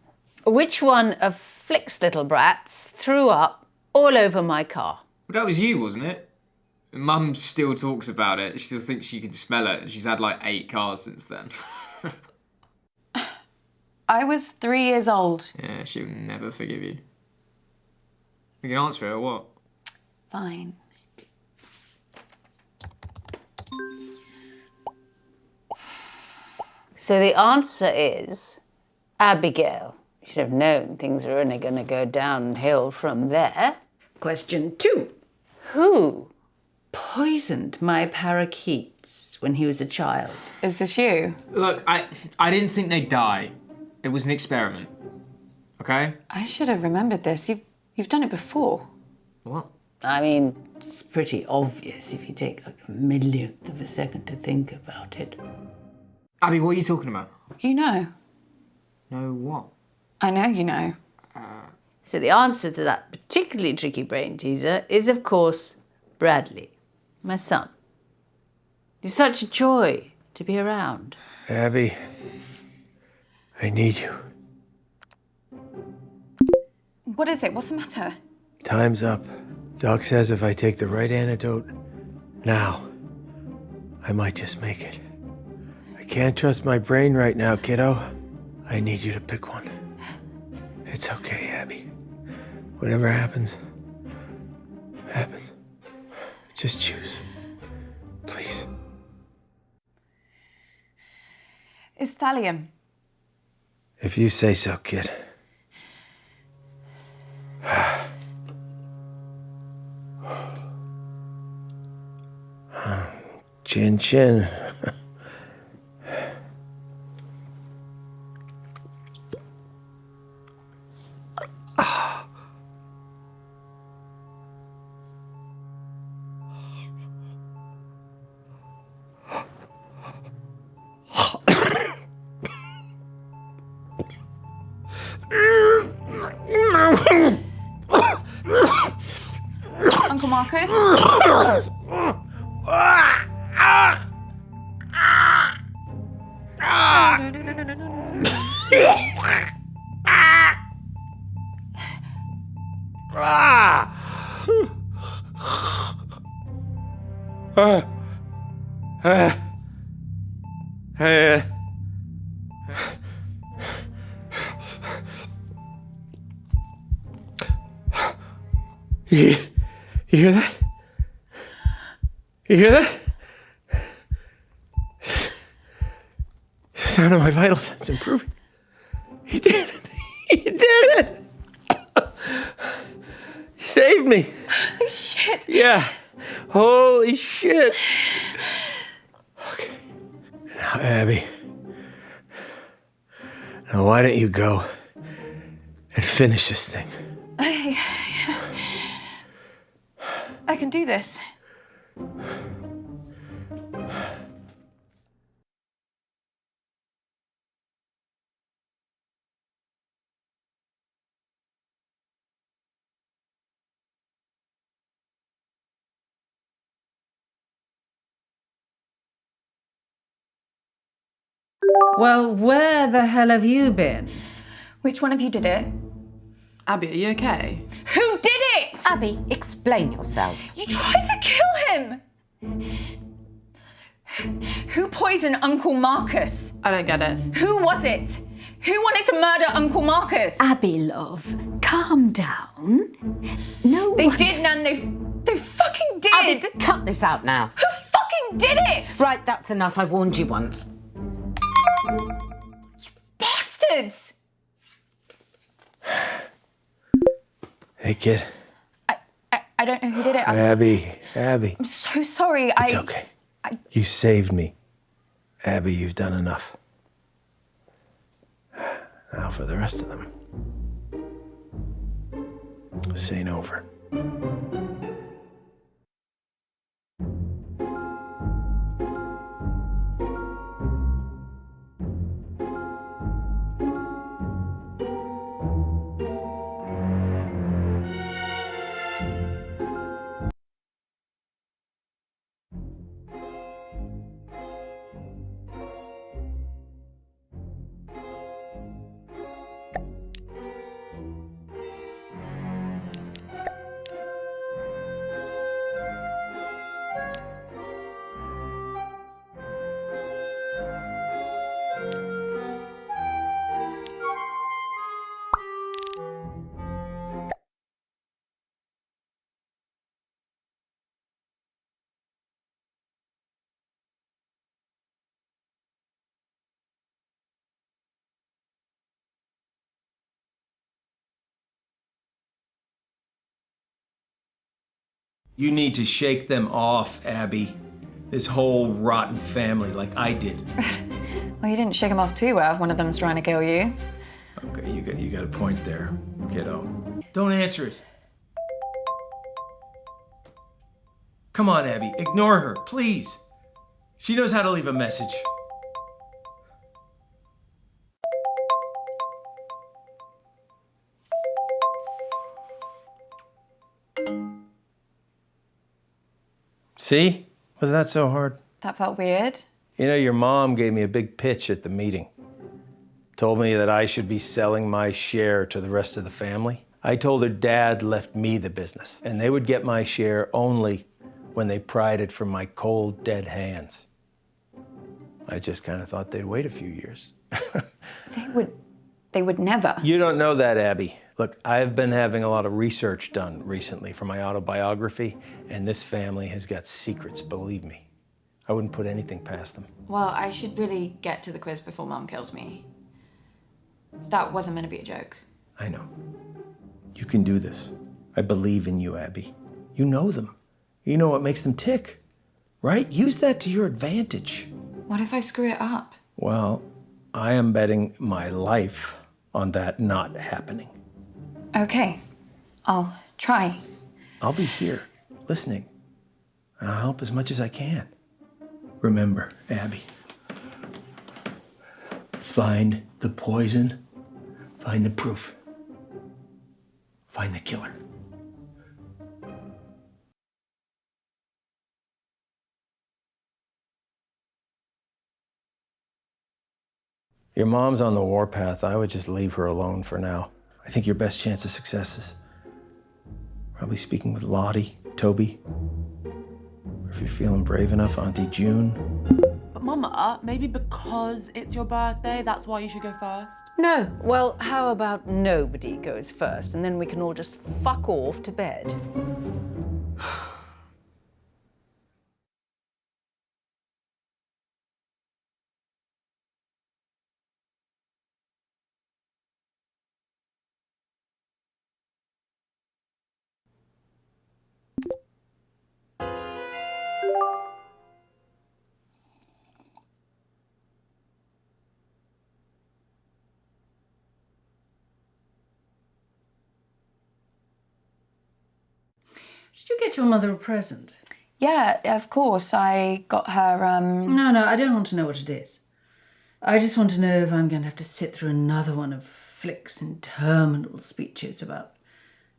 Which one of Flick's little brats threw up all over my car? Well, that was you, wasn't it? Mum still talks about it. She still thinks she can smell it. She's had like 8 cars since then. I was 3 years old. Yeah, she'll never forgive you. You can answer it or what? Fine. So the answer is Abigail. You should have known things are only going to go downhill from there. Question 2. Who poisoned my parakeets when he was a child? Is this you? Look, I didn't think they'd die. It was an experiment. Okay? I should have remembered this. You've done it before. What? I mean, it's pretty obvious if you take like a millionth of a second to think about it. Abby, what are you talking about? You know. No what? I know you know. So the answer to that particularly tricky brain teaser is, of course, Bradley, my son. He's such a joy to be around. Abby, I need you. What is it? What's the matter? Time's up. Doc says if I take the right antidote now, I might just make it. I can't trust my brain right now, kiddo. I need you to pick one. It's okay, Abby. Whatever happens, happens. Just choose. Please. It's thallium. If you say so, kid. Chin chin. Uncle Marcus? You hear that? You hear that? The sound of my vital signs improving. He did it. He did it. He saved me. Holy shit. Yeah. Holy shit. Okay. Now, Abby. Now, why don't you go and finish this thing? I can do this. Well, where the hell have you been? Which one of you did it? Abby, are you okay? Who did it? Abby, explain yourself. You tried to kill him! Who poisoned Uncle Marcus? I don't get it. Who was it? Who wanted to murder Uncle Marcus? Abby, love, calm down. No They one... did, Nan. They fucking did! Abby, cut this out now. Who fucking did it? Right, that's enough. I warned you once. Bastards! Hey, kid. I don't know who did it. Abby. I'm so sorry. It's okay. You saved me. Abby, you've done enough. Now for the rest of them. This ain't over. You need to shake them off, Abby. This whole rotten family, like I did. Well, you didn't shake them off too well if one of them's trying to kill you. Okay, you got a point there, kiddo. Don't answer it. Come on, Abby, ignore her, please. She knows how to leave a message. See? Was that so hard? That felt weird. You know, your mom gave me a big pitch at the meeting. Told me that I should be selling my share to the rest of the family. I told her Dad left me the business, and they would get my share only when they pried it from my cold, dead hands. I just kind of thought they'd wait a few years. They would never. You don't know that, Abby. Look, I've been having a lot of research done recently for my autobiography, and this family has got secrets, believe me. I wouldn't put anything past them. Well, I should really get to the quiz before Mum kills me. That wasn't meant to be a joke. I know. You can do this. I believe in you, Abby. You know them. You know what makes them tick, right? Use that to your advantage. What if I screw it up? Well, I am betting my life on that not happening. Okay, I'll try. I'll be here, listening. And I'll help as much as I can. Remember, Abby, find the poison, find the proof, find the killer. Your mom's on the warpath. I would just leave her alone for now. I think your best chance of success is probably speaking with Lottie, Toby, or If you're feeling brave enough, Auntie June. But Mama, maybe because it's your birthday, that's why you should go first? No. Well, how about nobody goes first and then we can all just fuck off to bed? Did you get your mother a present? Yeah, of course. I got her, No, I don't want to know what it is. I just want to know if I'm going to have to sit through another one of Flick's interminable speeches about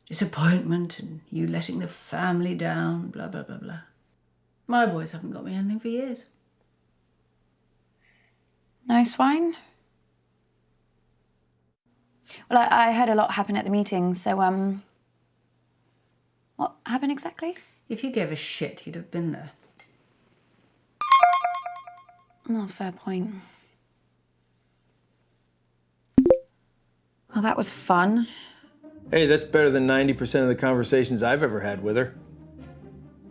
disappointment and you letting the family down, blah, blah, blah, blah. My boys haven't got me anything for years. nice wine. Well, I heard a lot happen at the meeting, so, what happened exactly? If you gave a shit, you'd have been there. Oh, fair point. Well, that was fun. Hey, that's better than 90% of the conversations I've ever had with her.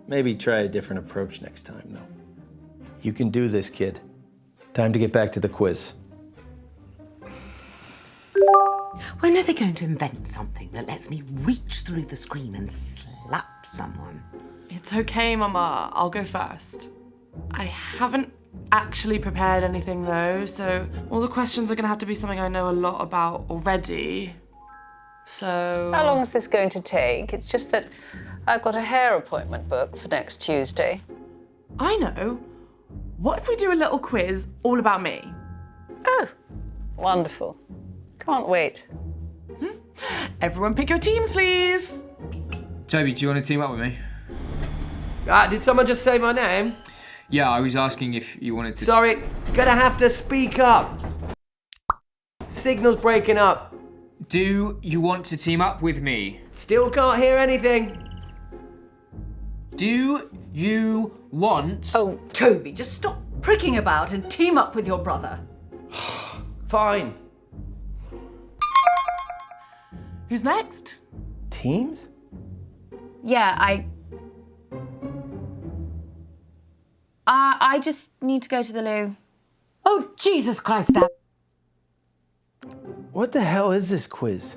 Maybe try a different approach next time, though. You can do this, kid. Time to get back to the quiz. When are they going to invent something that lets me reach through the screen and slap someone? It's okay, Mama. I'll go first. I haven't actually prepared anything though, so all the questions are gonna have to be something I know a lot about already. So... How long is this going to take? It's just that I've got a hair appointment booked for next Tuesday. I know. What if we do a little quiz all about me? Oh, wonderful. Can't wait. Everyone pick your teams, please. Toby, do you want to team up with me? Did someone just say my name? Yeah, I was asking if you wanted to... Sorry, gonna have to speak up. Signal's breaking up. Do you want to team up with me? Still can't hear anything. Do you want... Oh, Toby, just stop pricking about and team up with your brother. Fine. Who's next? Teams? Yeah, I just need to go to the loo. Oh, Jesus Christ, Dad. What the hell is this quiz?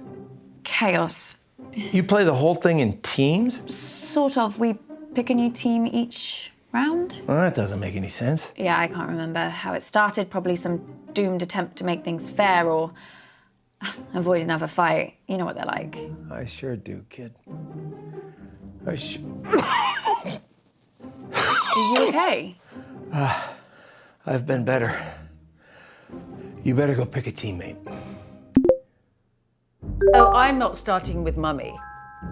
Chaos. You play the whole thing in teams? Sort of. We pick a new team each round. Well, that doesn't make any sense. Yeah, I can't remember how it started. Probably some doomed attempt to make things fair or avoid another fight. You know what they're like. I sure do, kid. Are you okay? I've been better. You better go pick a teammate. Oh, I'm not starting with Mummy.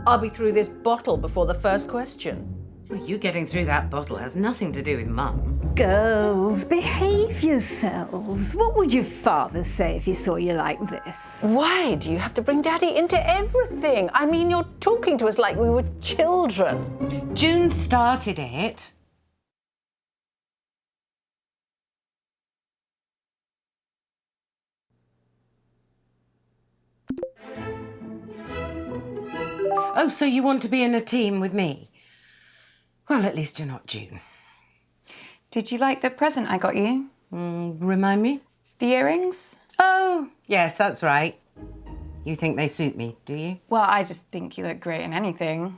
I'll be through this bottle before the first question. Well, you getting through that bottle has nothing to do with Mum. Girls, behave yourselves. What would your father say if he saw you like this? Why do you have to bring Daddy into everything? I mean, you're talking to us like we were children. June started it. Oh, so you want to be in a team with me? Well, at least you're not June. Did you like the present I got you? Remind me? The earrings? Oh, yes, that's right. You think they suit me, do you? Well, I just think you look great in anything.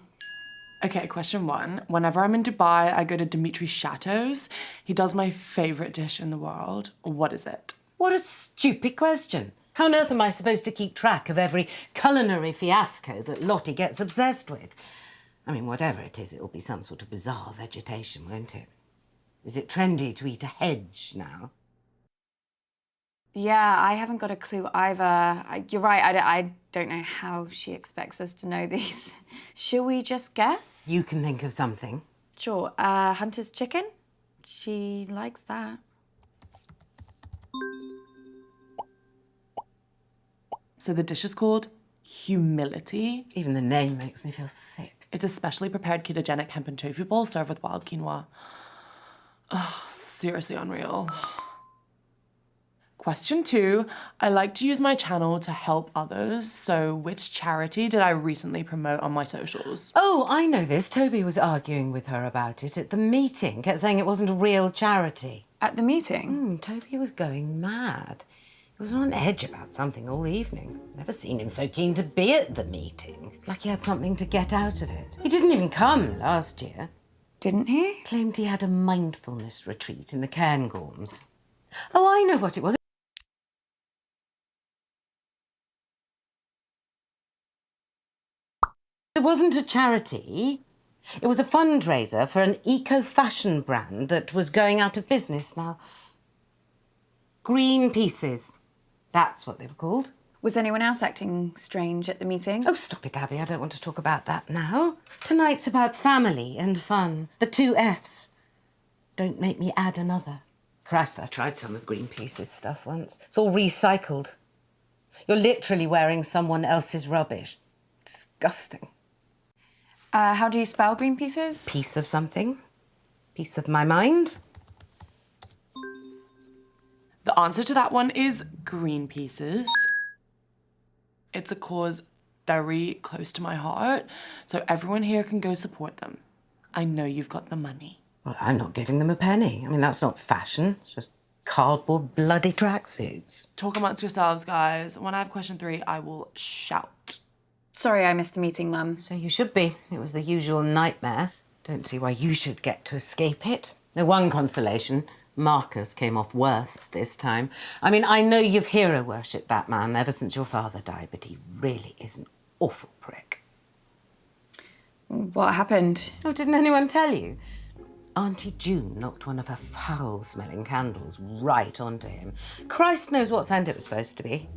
Okay, question one. Whenever I'm in Dubai, I go to Dimitri's Chateau's. He does my favourite dish in the world. What is it? What a stupid question. How on earth am I supposed to keep track of every culinary fiasco that Lottie gets obsessed with? I mean, whatever it is, it'll be some sort of bizarre vegetation, won't it? Is it trendy to eat a hedge now? Yeah, I haven't got a clue either. You're right, I don't know how she expects us to know these. Shall we just guess? You can think of something. Sure, Hunter's chicken? She likes that. So the dish is called humility. Even the name makes me feel sick. It's a specially prepared ketogenic hemp and tofu bowl served with wild quinoa. Oh, seriously unreal. Question 2, I like to use my channel to help others, so which charity did I recently promote on my socials? Oh, I know this. Toby was arguing with her about it at the meeting, kept saying it wasn't a real charity. At the meeting? Toby was going mad. He was on edge about something all evening. Never seen him so keen to be at the meeting. It's like he had something to get out of it. He didn't even come last year. Didn't he? Claimed he had a mindfulness retreat in the Cairngorms. Oh, I know what it was. It wasn't a charity. It was a fundraiser for an eco-fashion brand that was going out of business now. Green Pieces. That's what they were called. Was anyone else acting strange at the meeting? Oh, stop it, Abby. I don't want to talk about that now. Tonight's about family and fun. The 2 Fs. Don't make me add another. Christ, I tried some of Greenpeace's stuff once. It's all recycled. You're literally wearing someone else's rubbish. Disgusting. How do you spell green pieces? Piece of something. Piece of my mind. The answer to that one is green pieces. It's a cause very close to my heart, so everyone here can go support them. I know you've got the money. Well, I'm not giving them a penny. I mean, that's not fashion. It's just cardboard bloody tracksuits. Talk amongst yourselves, guys. When I have question 3, I will shout. Sorry I missed the meeting, Mum. So you should be. It was the usual nightmare. Don't see why you should get to escape it. The one consolation, Marcus came off worse this time. I mean, I know you've hero-worshipped that man ever since your father died, but he really is an awful prick. What happened? Oh, didn't anyone tell you? Auntie June knocked one of her foul-smelling candles right onto him. Christ knows what scent it was supposed to be.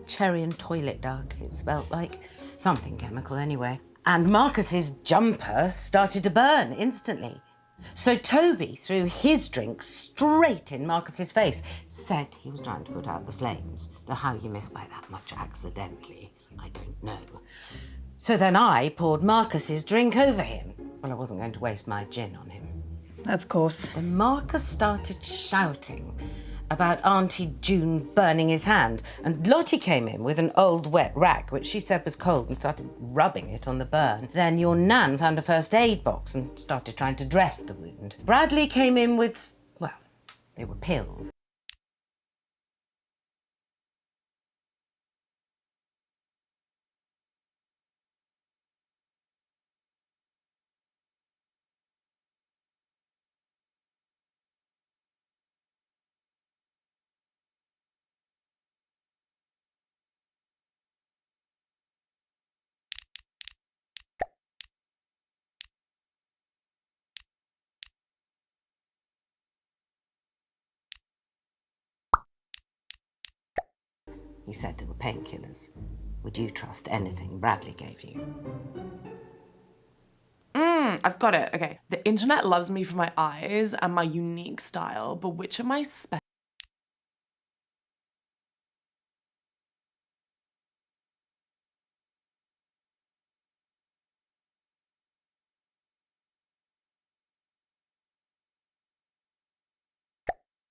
Cherry and toilet duck, it smelt like. Something chemical, anyway. And Marcus's jumper started to burn instantly. So Toby threw his drink straight in Marcus's face. Said he was trying to put out the flames. Though how you miss by that much accidentally, I don't know. So then I poured Marcus's drink over him. Well, I wasn't going to waste my gin on him. Of course. Then Marcus started shouting about Auntie June burning his hand, and Lottie came in with an old wet rag, which she said was cold, and started rubbing it on the burn. Then your Nan found a first aid box and started trying to dress the wound. Bradley came in with, well, they were pills. He said they were painkillers. Would you trust anything Bradley gave you? I've got it. Okay. The internet loves me for my eyes and my unique style, but which of my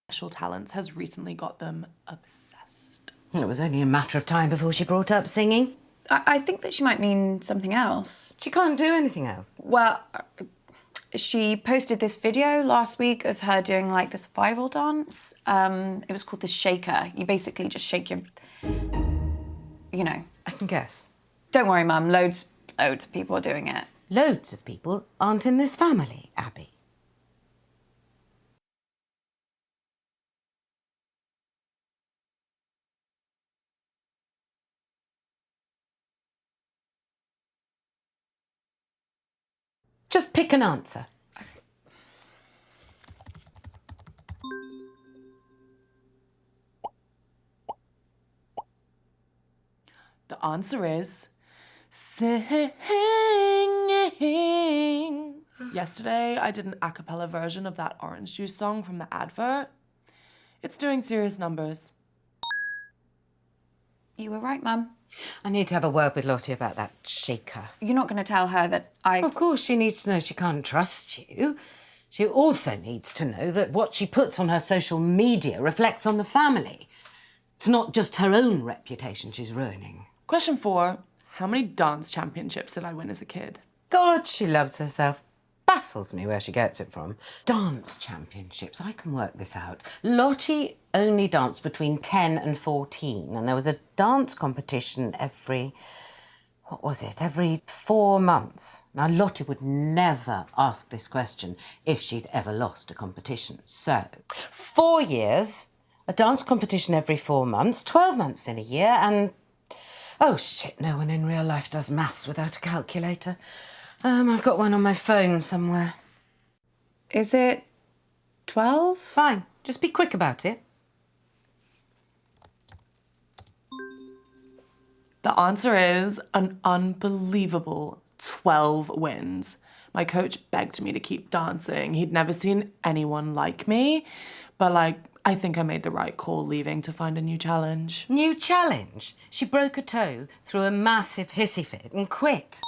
special talents has recently got them obsessed? It was only a matter of time before she brought up singing. I think that she might mean something else. She can't do anything else. Well, she posted this video last week of her doing like this survival dance. It was called the shaker. You basically just shake your, you know. I can guess. Don't worry, Mum. Loads of people are doing it. Loads of people aren't in this family, Abby. Just pick an answer. The answer is singing. Yesterday, I did an a cappella version of that orange juice song from the advert. It's doing serious numbers. You were right, Mum. I need to have a word with Lottie about that shaker. You're not going to tell her that Of course, she needs to know she can't trust you. She also needs to know that what she puts on her social media reflects on the family. It's not just her own reputation she's ruining. Question 4. How many dance championships did I win as a kid? God, she loves herself. Baffles me where she gets it from. Dance championships, I can work this out. Lottie only danced between 10 and 14, and there was a dance competition every 4 months. Now, Lottie would never ask this question if she'd ever lost a competition. So, 4 years, a dance competition every 4 months, 12 months in a year, and... Oh, shit, no one in real life does maths without a calculator. I've got one on my phone somewhere. Is it 12? Fine, just be quick about it. The answer is an unbelievable 12 wins. My coach begged me to keep dancing. He'd never seen anyone like me, but I think I made the right call leaving to find a new challenge. New challenge? She broke a toe through a massive hissy fit and quit.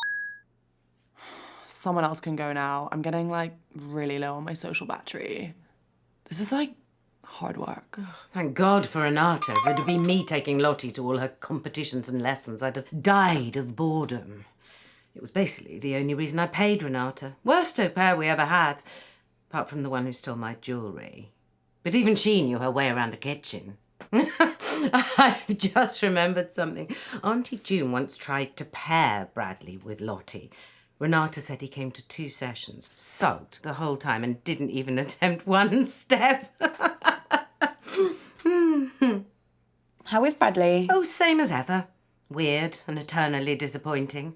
Someone else can go now. I'm getting really low on my social battery. This is hard work. Thank God for Renata. If it had been me taking Lottie to all her competitions and lessons, I'd have died of boredom. It was basically the only reason I paid Renata. Worst au pair we ever had, apart from the one who stole my jewellery. But even she knew her way around a kitchen. I've just remembered something. Auntie June once tried to pair Bradley with Lottie. Renata said he came to 2 sessions, sulked the whole time and didn't even attempt one step. How is Bradley? Oh, same as ever. Weird and eternally disappointing.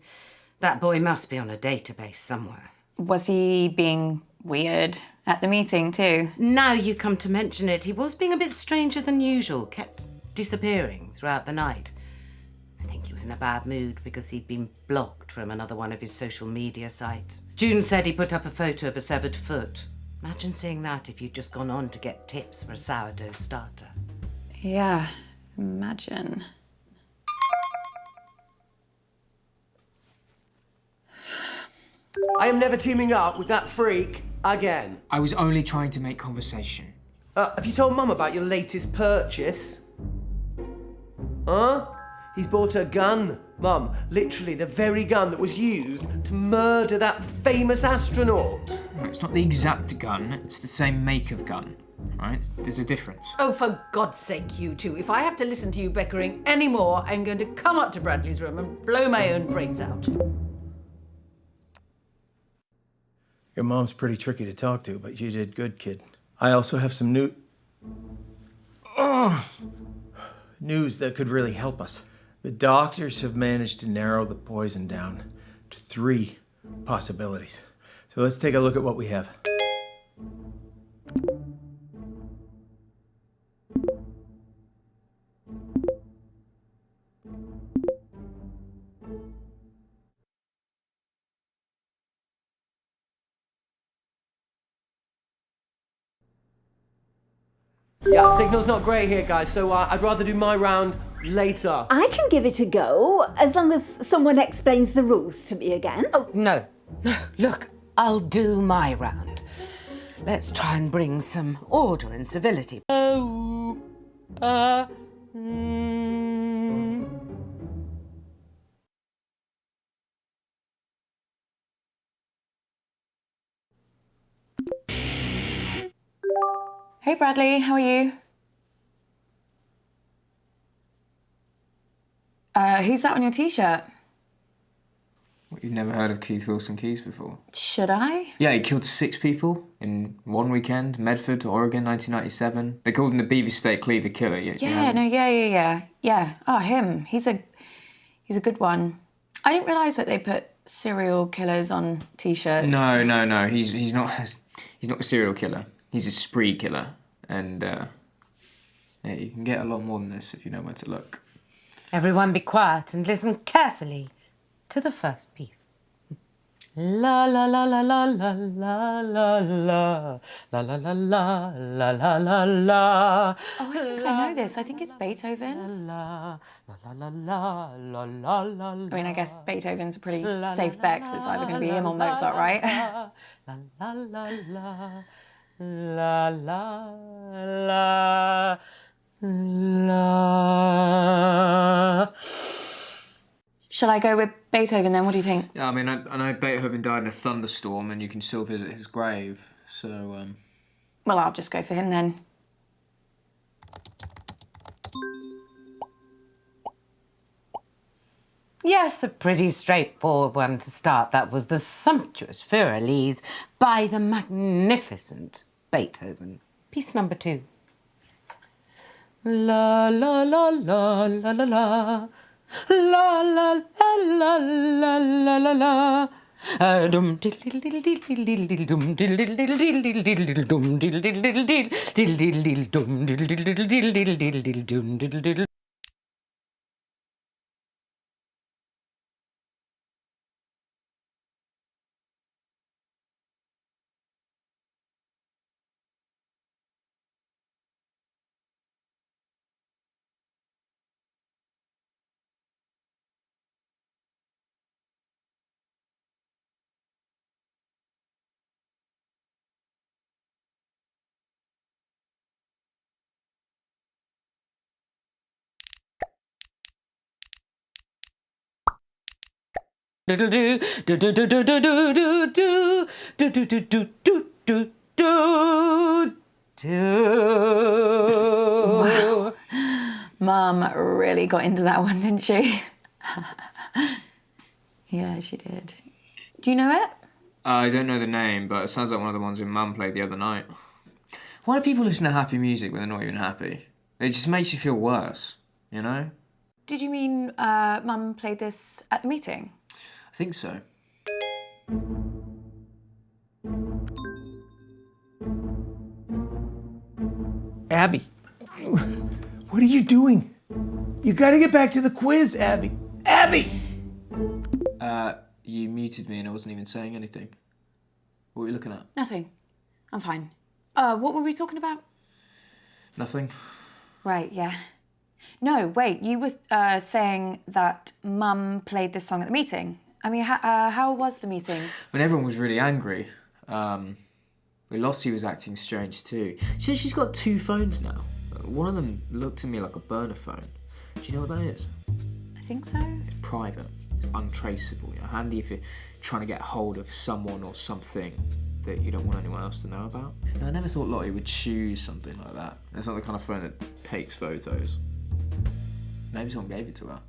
That boy must be on a database somewhere. Was he being weird at the meeting too? Now you come to mention it, he was being a bit stranger than usual, kept disappearing throughout the night. I think he was in a bad mood because he'd been blocked from another one of his social media sites. June said he put up a photo of a severed foot. Imagine seeing that if you'd just gone on to get tips for a sourdough starter. Yeah, imagine. I am never teaming up with that freak again. I was only trying to make conversation. Have you told Mum about your latest purchase? Huh? He's bought a gun, Mum. Literally the very gun that was used to murder that famous astronaut. No, it's not the exact gun, it's the same make of gun, right? There's a difference. Oh, for God's sake, you two. If I have to listen to you bickering anymore, I'm going to come up to Bradley's room and blow my own brains out. Your mom's pretty tricky to talk to, but you did good, kid. I also have some news that could really help us. The doctors have managed to narrow the poison down to 3 possibilities. So let's take a look at what we have. Yeah, signal's not great here, guys, so I'd rather do my round later. I can give it a go, as long as someone explains the rules to me again. Oh, no. No, look, I'll do my round. Let's try and bring some order and civility. Hey Bradley, how are you? Who's that on your t-shirt? What, you've never heard of Keith Wilson Keys before? Should I? Yeah, he killed 6 people in one weekend, Medford, Oregon, 1997. They called him the Beaver State Cleaver Killer. Yeah. Oh, him. He's a good one. I didn't realise that they put serial killers on t-shirts. No. He's not a serial killer. He's a spree killer. And, yeah, you can get a lot more than this if you know where to look. Everyone be quiet and listen carefully to the first piece. La la la la la la la la la la la la la la la la la. Oh, I think I know this. I think it's Beethoven. La la la la la la la. I mean, I guess Beethoven's a pretty safe bet because it's either going to be him or Mozart, right? La la la la la la la la. Shall I go with Beethoven then? What do you think? Yeah, I mean, I know Beethoven died in a thunderstorm and you can still visit his grave, so... Well, I'll just go for him then. Yes, a pretty straightforward one to start. That was the sumptuous Fur-Elise by the magnificent Beethoven. Piece number 2. La la la la la la la. La la la la la la la la. Dum diddle diddle diddle diddle diddle dum diddle diddle diddle diddle diddle dum diddle diddle diddle diddle diddle diddle diddle dum diddle diddle diddle diddle diddle diddle dum diddle diddle. Wow. Mum really got into that one, didn't she? Yeah, she did. Do you know it? I don't know the name, but it sounds like one of the ones your mum played the other night. Why do people listen to happy music when they're not even happy? It just makes you feel worse, you know? Did you mean Mum played this at the meeting? I think so. Abby, what are you doing? You gotta get back to the quiz, Abby. Abby! You muted me and I wasn't even saying anything. What were you looking at? Nothing. I'm fine. What were we talking about? Nothing. Right, yeah. No, wait, you were saying that Mum played this song at the meeting. I mean, how was the meeting? When everyone was really angry. Lossie was acting strange too. She's got 2 phones now. One of them looked to me like a burner phone. Do you know what that is? I think so. It's private. It's untraceable. You know, handy if you're trying to get hold of someone or something that you don't want anyone else to know about. And I never thought Lottie would choose something like that. It's not the kind of phone that takes photos. Maybe someone gave it to her.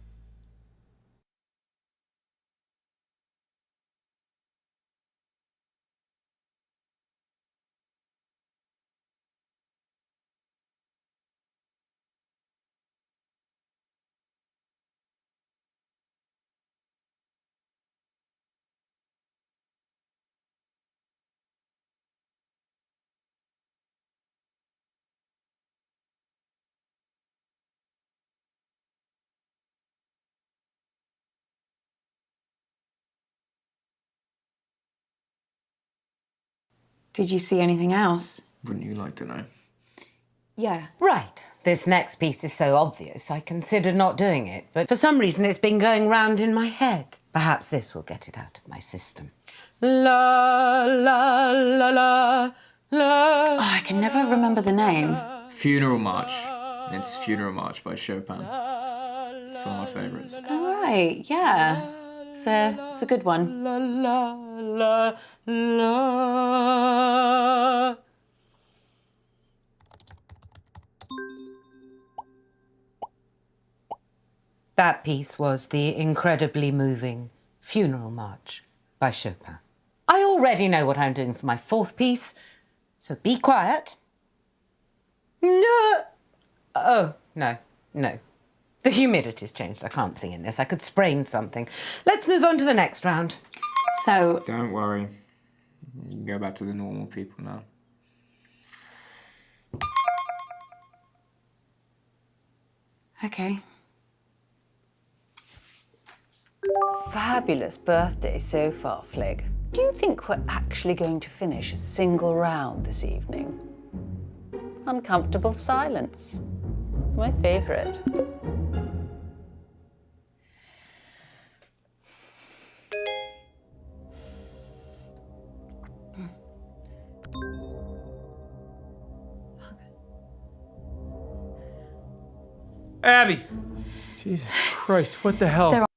Did you see anything else? Wouldn't you like to know? Yeah. Right. This next piece is so obvious, I considered not doing it, but for some reason it's been going round in my head. Perhaps this will get it out of my system. La, la, la, la, la. Oh, I can never remember the name. Funeral March. It's Funeral March by Chopin. It's one of my favourites. All right, yeah. It's a good one. La la la la. That piece was the incredibly moving Funeral March by Chopin. I already know what I'm doing for my 4th piece, so be quiet. No. Oh, no. The humidity's changed. I can't sing in this. I could sprain something. Let's move on to the next round. So, Don't worry. You can go back to the normal people now. okay. Fabulous birthday so far, Flig. Do you think we're actually going to finish a single round this evening? Uncomfortable silence. My favourite. Abby! Jesus Christ, what the hell?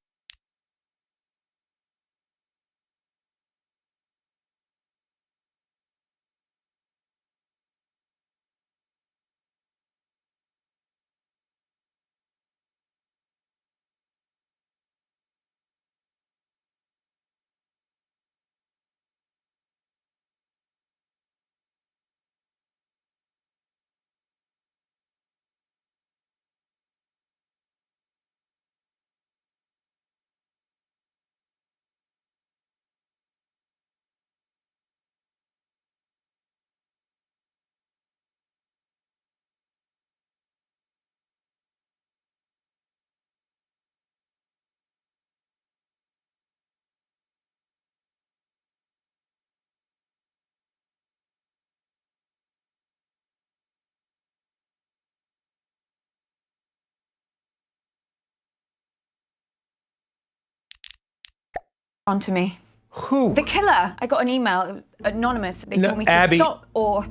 Onto me. Who? The killer. I got an email, anonymous. They No, told me to Abby. stop or.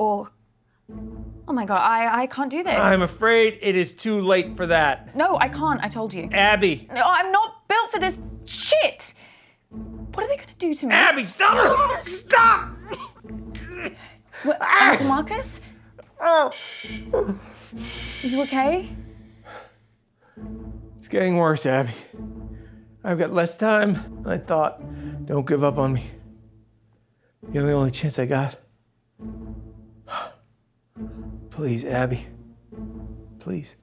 Oh my God, I can't do this. I'm afraid it is too late for that. No, I can't. I told you. Abby! No, I'm not built for this shit. What are they gonna do to me? Abby, stop! Stop! What, Uncle Marcus? Are you okay? It's getting worse, Abby. I've got less time than I thought. Don't give up on me. You're the only chance I got. Please, Abby. Please.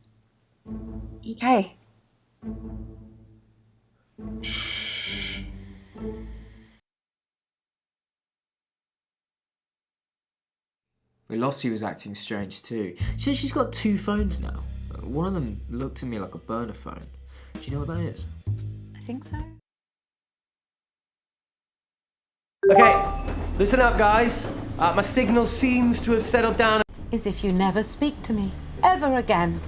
Okay. Lossie was acting strange too. She says she's got 2 phones now. One of them looked to me like a burner phone. Do you know what that is? I think so. Okay, listen up, guys. My signal seems to have settled down. As if you never speak to me ever again.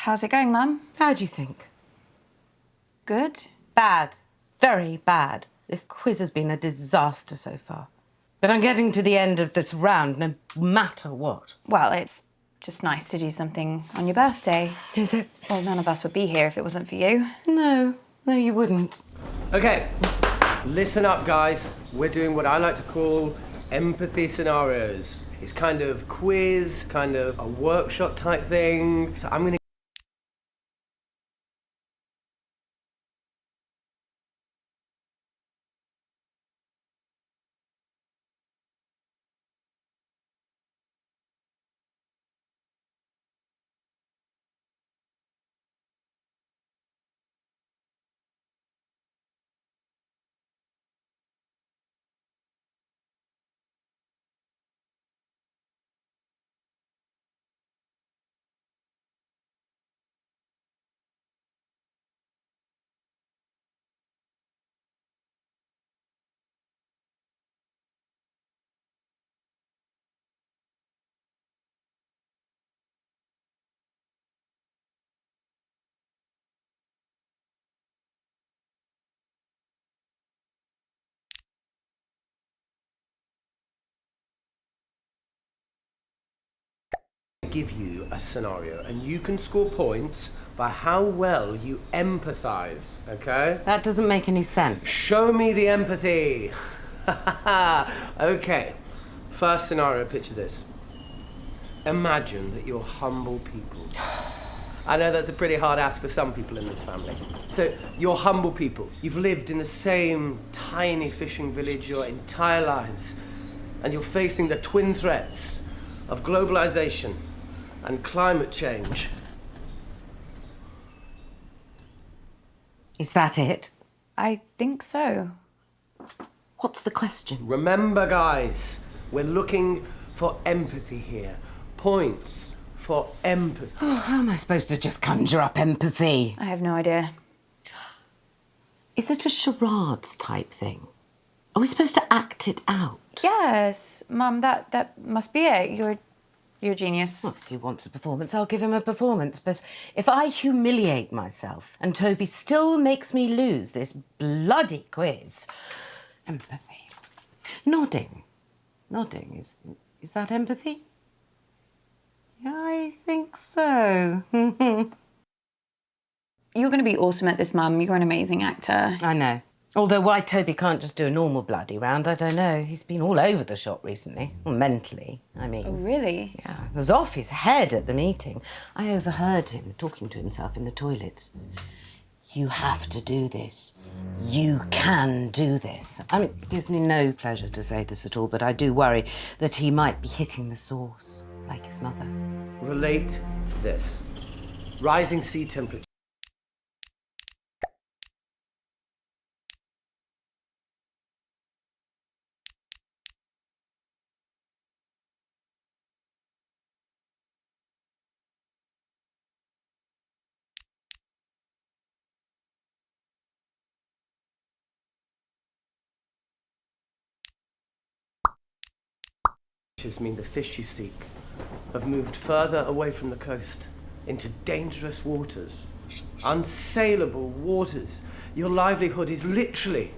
How's it going, Mum? How do you think? Good. Bad. Very bad. This quiz has been a disaster so far. But I'm getting to the end of this round, no matter what. Well, it's just nice to do something on your birthday. Is it? Well, none of us would be here if it wasn't for you. No, you wouldn't. Okay, listen up, guys. We're doing what I like to call empathy scenarios. It's kind of quiz, kind of a workshop type thing. So I'm gonna give you a scenario and you can score points by how well you empathize, okay? That doesn't make any sense. Show me the empathy. Okay, first scenario, picture this. Imagine that you're humble people. I know that's a pretty hard ask for some people in this family. So, you're humble people. You've lived in the same tiny fishing village your entire lives, and you're facing the twin threats of globalization and climate change. Is that it? I think so. What's the question? Remember, guys, we're looking for empathy here. points for empathy. Oh, how am I supposed to just conjure up empathy? I have no idea. Is it a charades type thing? Are we supposed to act it out? Yes, Mum, that must be it. You're a genius. Well, if he wants a performance, I'll give him a performance. But if I humiliate myself and Toby still makes me lose this bloody quiz... Empathy. Nodding. Nodding. Is that empathy? Yeah, I think so. You're going to be awesome at this, Mum. You're an amazing actor. I know. Although why Toby can't just do a normal bloody round, I don't know. He's been all over the shop recently. Well, mentally, I mean. Oh, really? Yeah, he was off his head at the meeting. I overheard him talking to himself in the toilets. You have to do this. You can do this. I mean, it gives me no pleasure to say this at all, but I do worry that he might be hitting the source, like his mother. Relate to this. Rising sea temperature. Mean the fish you seek have moved further away from the coast into dangerous waters, unsailable waters. Your livelihood is literally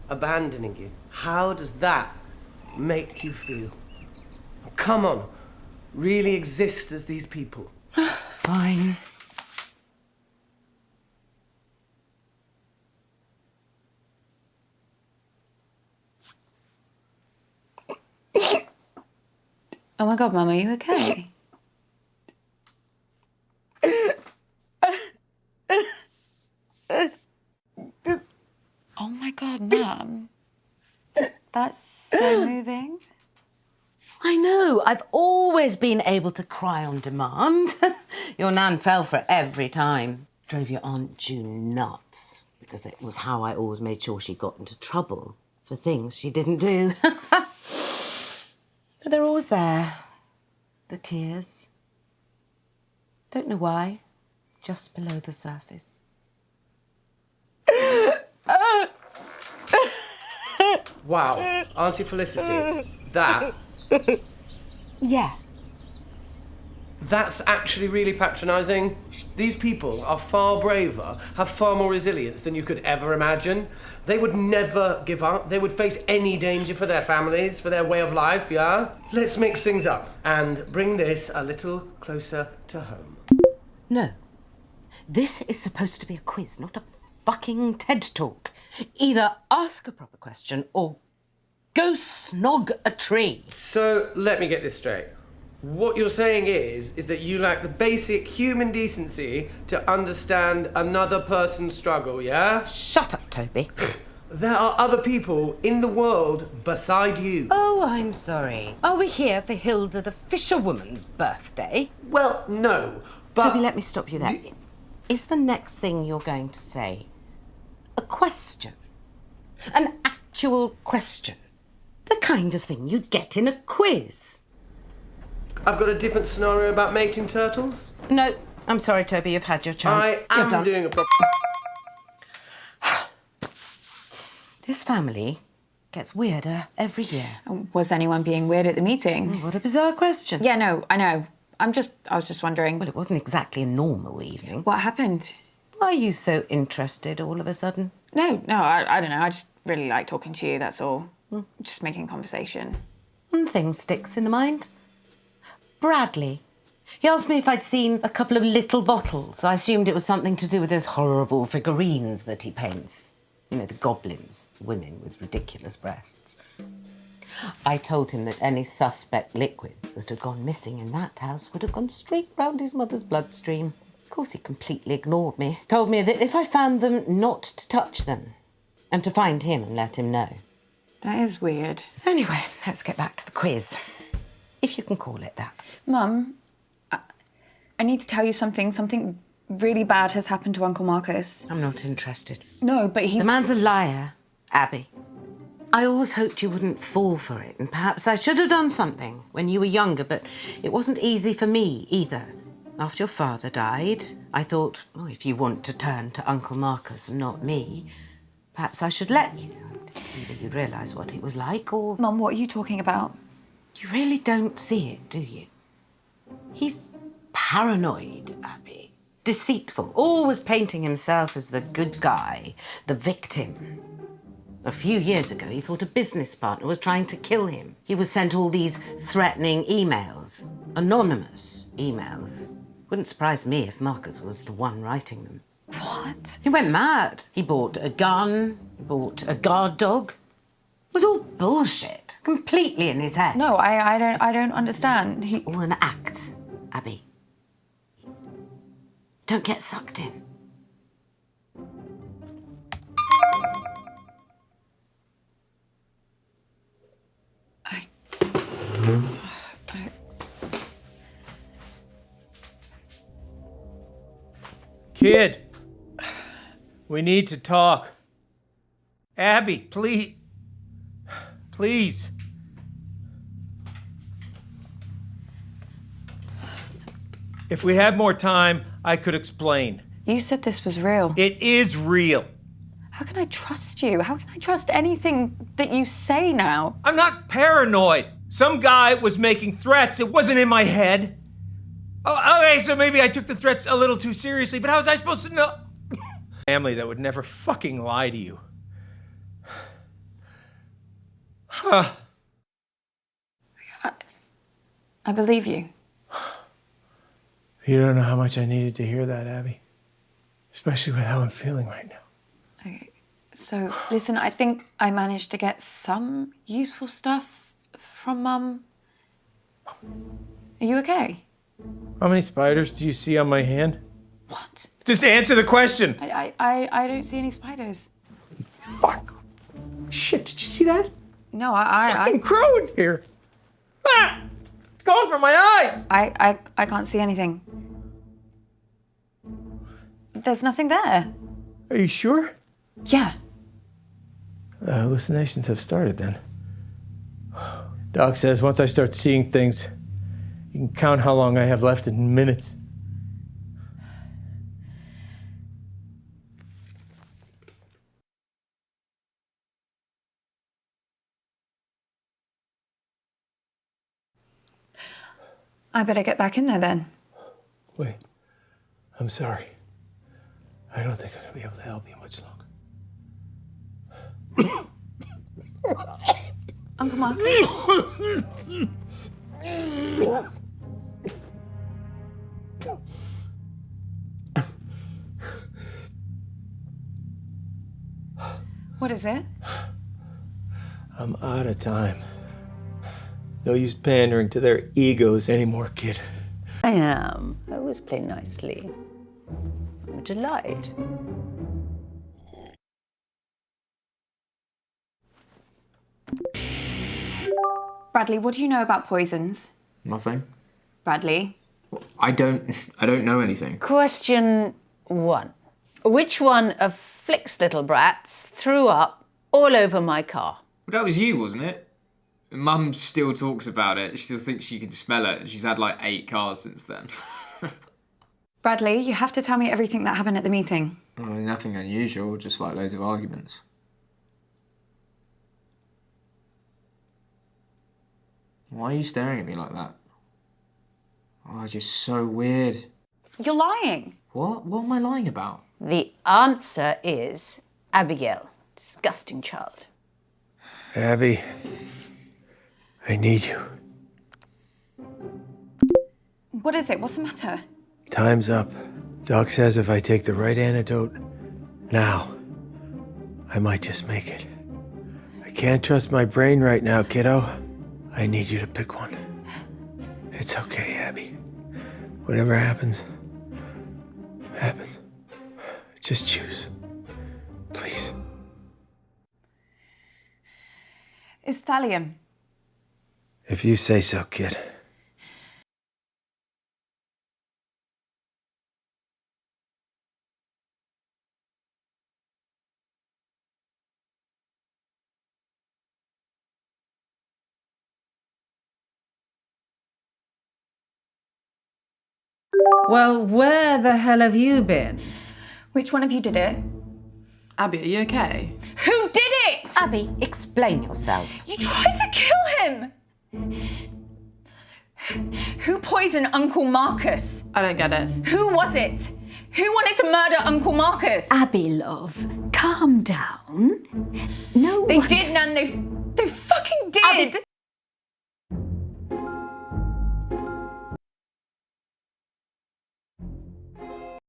abandoning you. How does that make you feel? Come on, really exist as these people. Fine. Oh my God, Mum, are you okay? Oh my God, Mum. That's so moving. I know. I've always been able to cry on demand. Your nan fell for it every time. Drove your Aunt June nuts because it was how I always made sure she got into trouble for things she didn't do. But they're always there. The tears. Don't know why. Just below the surface. Wow, Auntie Felicity, that... Yes. That's actually really patronising. These people are far braver, have far more resilience than you could ever imagine. They would never give up. They would face any danger for their families, for their way of life, yeah? Let's mix things up and bring this a little closer to home. No. This is supposed to be a quiz, not a fucking TED Talk. Either ask a proper question or go snog a tree. So, let me get this straight. What you're saying is that you lack the basic human decency to understand another person's struggle, yeah? Shut up, Toby. There are other people in the world beside you. Oh, I'm sorry. Are we here for Hilda the fisherwoman's birthday? Well, no, but... Toby, let me stop you there. Is the next thing you're going to say a question? An actual question? The kind of thing you'd get in a quiz. I've got a different scenario about mating turtles. No, I'm sorry, Toby, you've had your chance. I You're am done. doing a proper... This family gets weirder every year. Was anyone being weird at the meeting? What a bizarre question. Yeah, no, I know. I was just wondering. Well, it wasn't exactly a normal evening. What happened? Why are you so interested all of a sudden? No, I don't know. I just really like talking to you, that's all. Just making conversation. One thing sticks in the mind. Bradley. He asked me if I'd seen a couple of little bottles. I assumed it was something to do with those horrible figurines that he paints. You know, the goblins, women with ridiculous breasts. I told him that any suspect liquids that had gone missing in that house would have gone straight round his mother's bloodstream. Of course, he completely ignored me. Told me that if I found them, not to touch them. And to find him and let him know. That is weird. Anyway, let's get back to the quiz. If you can call it that. Mum, I need to tell you something. Something really bad has happened to Uncle Marcus. I'm not interested. No, but he's... The man's a liar, Abby. I always hoped you wouldn't fall for it, and perhaps I should have done something when you were younger, but it wasn't easy for me either. After your father died, I thought, oh, if you want to turn to Uncle Marcus and not me, perhaps I should let you. Either you'd realise what it was like, or... Mum, what are you talking about? You really don't see it, do you? He's paranoid, Abby. Deceitful, always painting himself as the good guy, the victim. A few years ago, he thought a business partner was trying to kill him. He was sent all these threatening emails, anonymous emails. Wouldn't surprise me if Marcus was the one writing them. What? He went mad. He bought a gun, he bought a guard dog. It was all bullshit, completely in his head. No, I don't understand. It's all an act, Abby. Don't get sucked in. Kid, we need to talk. Abby, please. Please. If we had more time, I could explain. You said this was real. It is real. How can I trust you? How can I trust anything that you say now? I'm not paranoid. Some guy was making threats. It wasn't in my head. Oh, okay, so maybe I took the threats a little too seriously, but how was I supposed to know? Family that would never fucking lie to you. Huh. I believe you. You don't know how much I needed to hear that, Abby. Especially with how I'm feeling right now. Okay, so listen, I think I managed to get some useful stuff from Mum. Are you okay? How many spiders do you see on my hand? What? Just answer the question. I don't see any spiders. Fuck. Shit, did you see that? No, Fucking crow in here. Ah! It's going from my eyes. I can't see anything. There's nothing there. Are you sure? Yeah. Hallucinations have started then. Doc says once I start seeing things, you can count how long I have left in minutes. I better get back in there then. Wait, I'm sorry. I don't think I'm gonna be able to help you much longer. Uncle Mark. What is it? I'm out of time. No use pandering to their egos anymore, kid. I am. I always play nicely. I'm a delight. Bradley, what do you know about poisons? Nothing. Bradley? I don't know anything. Question 1. Which one of Flick's little brats threw up all over my car? Well, that was you, wasn't it? Mum still talks about it. She still thinks she can smell it. She's had like 8 cars since then. Bradley, you have to tell me everything that happened at the meeting. Well, nothing unusual, just like loads of arguments. Why are you staring at me like that? Oh, it's just so weird. You're lying. What? What am I lying about? The answer is Abigail. Disgusting child. Abby, I need you. What is it? What's the matter? Time's up. Doc says if I take the right antidote now, I might just make it. I can't trust my brain right now, kiddo. I need you to pick one. It's okay, Abby. Whatever happens, happens. Just choose. Please. It's thallium. If you say so, kid. Well, where the hell have you been? Which one of you did it? Abby, are you okay? Who did it? Abby, explain yourself. You tried to kill him! Who poisoned Uncle Marcus? I don't get it. Who was it? Who wanted to murder Uncle Marcus? Abby, love, calm down. No They one... did, Nan. They fucking did!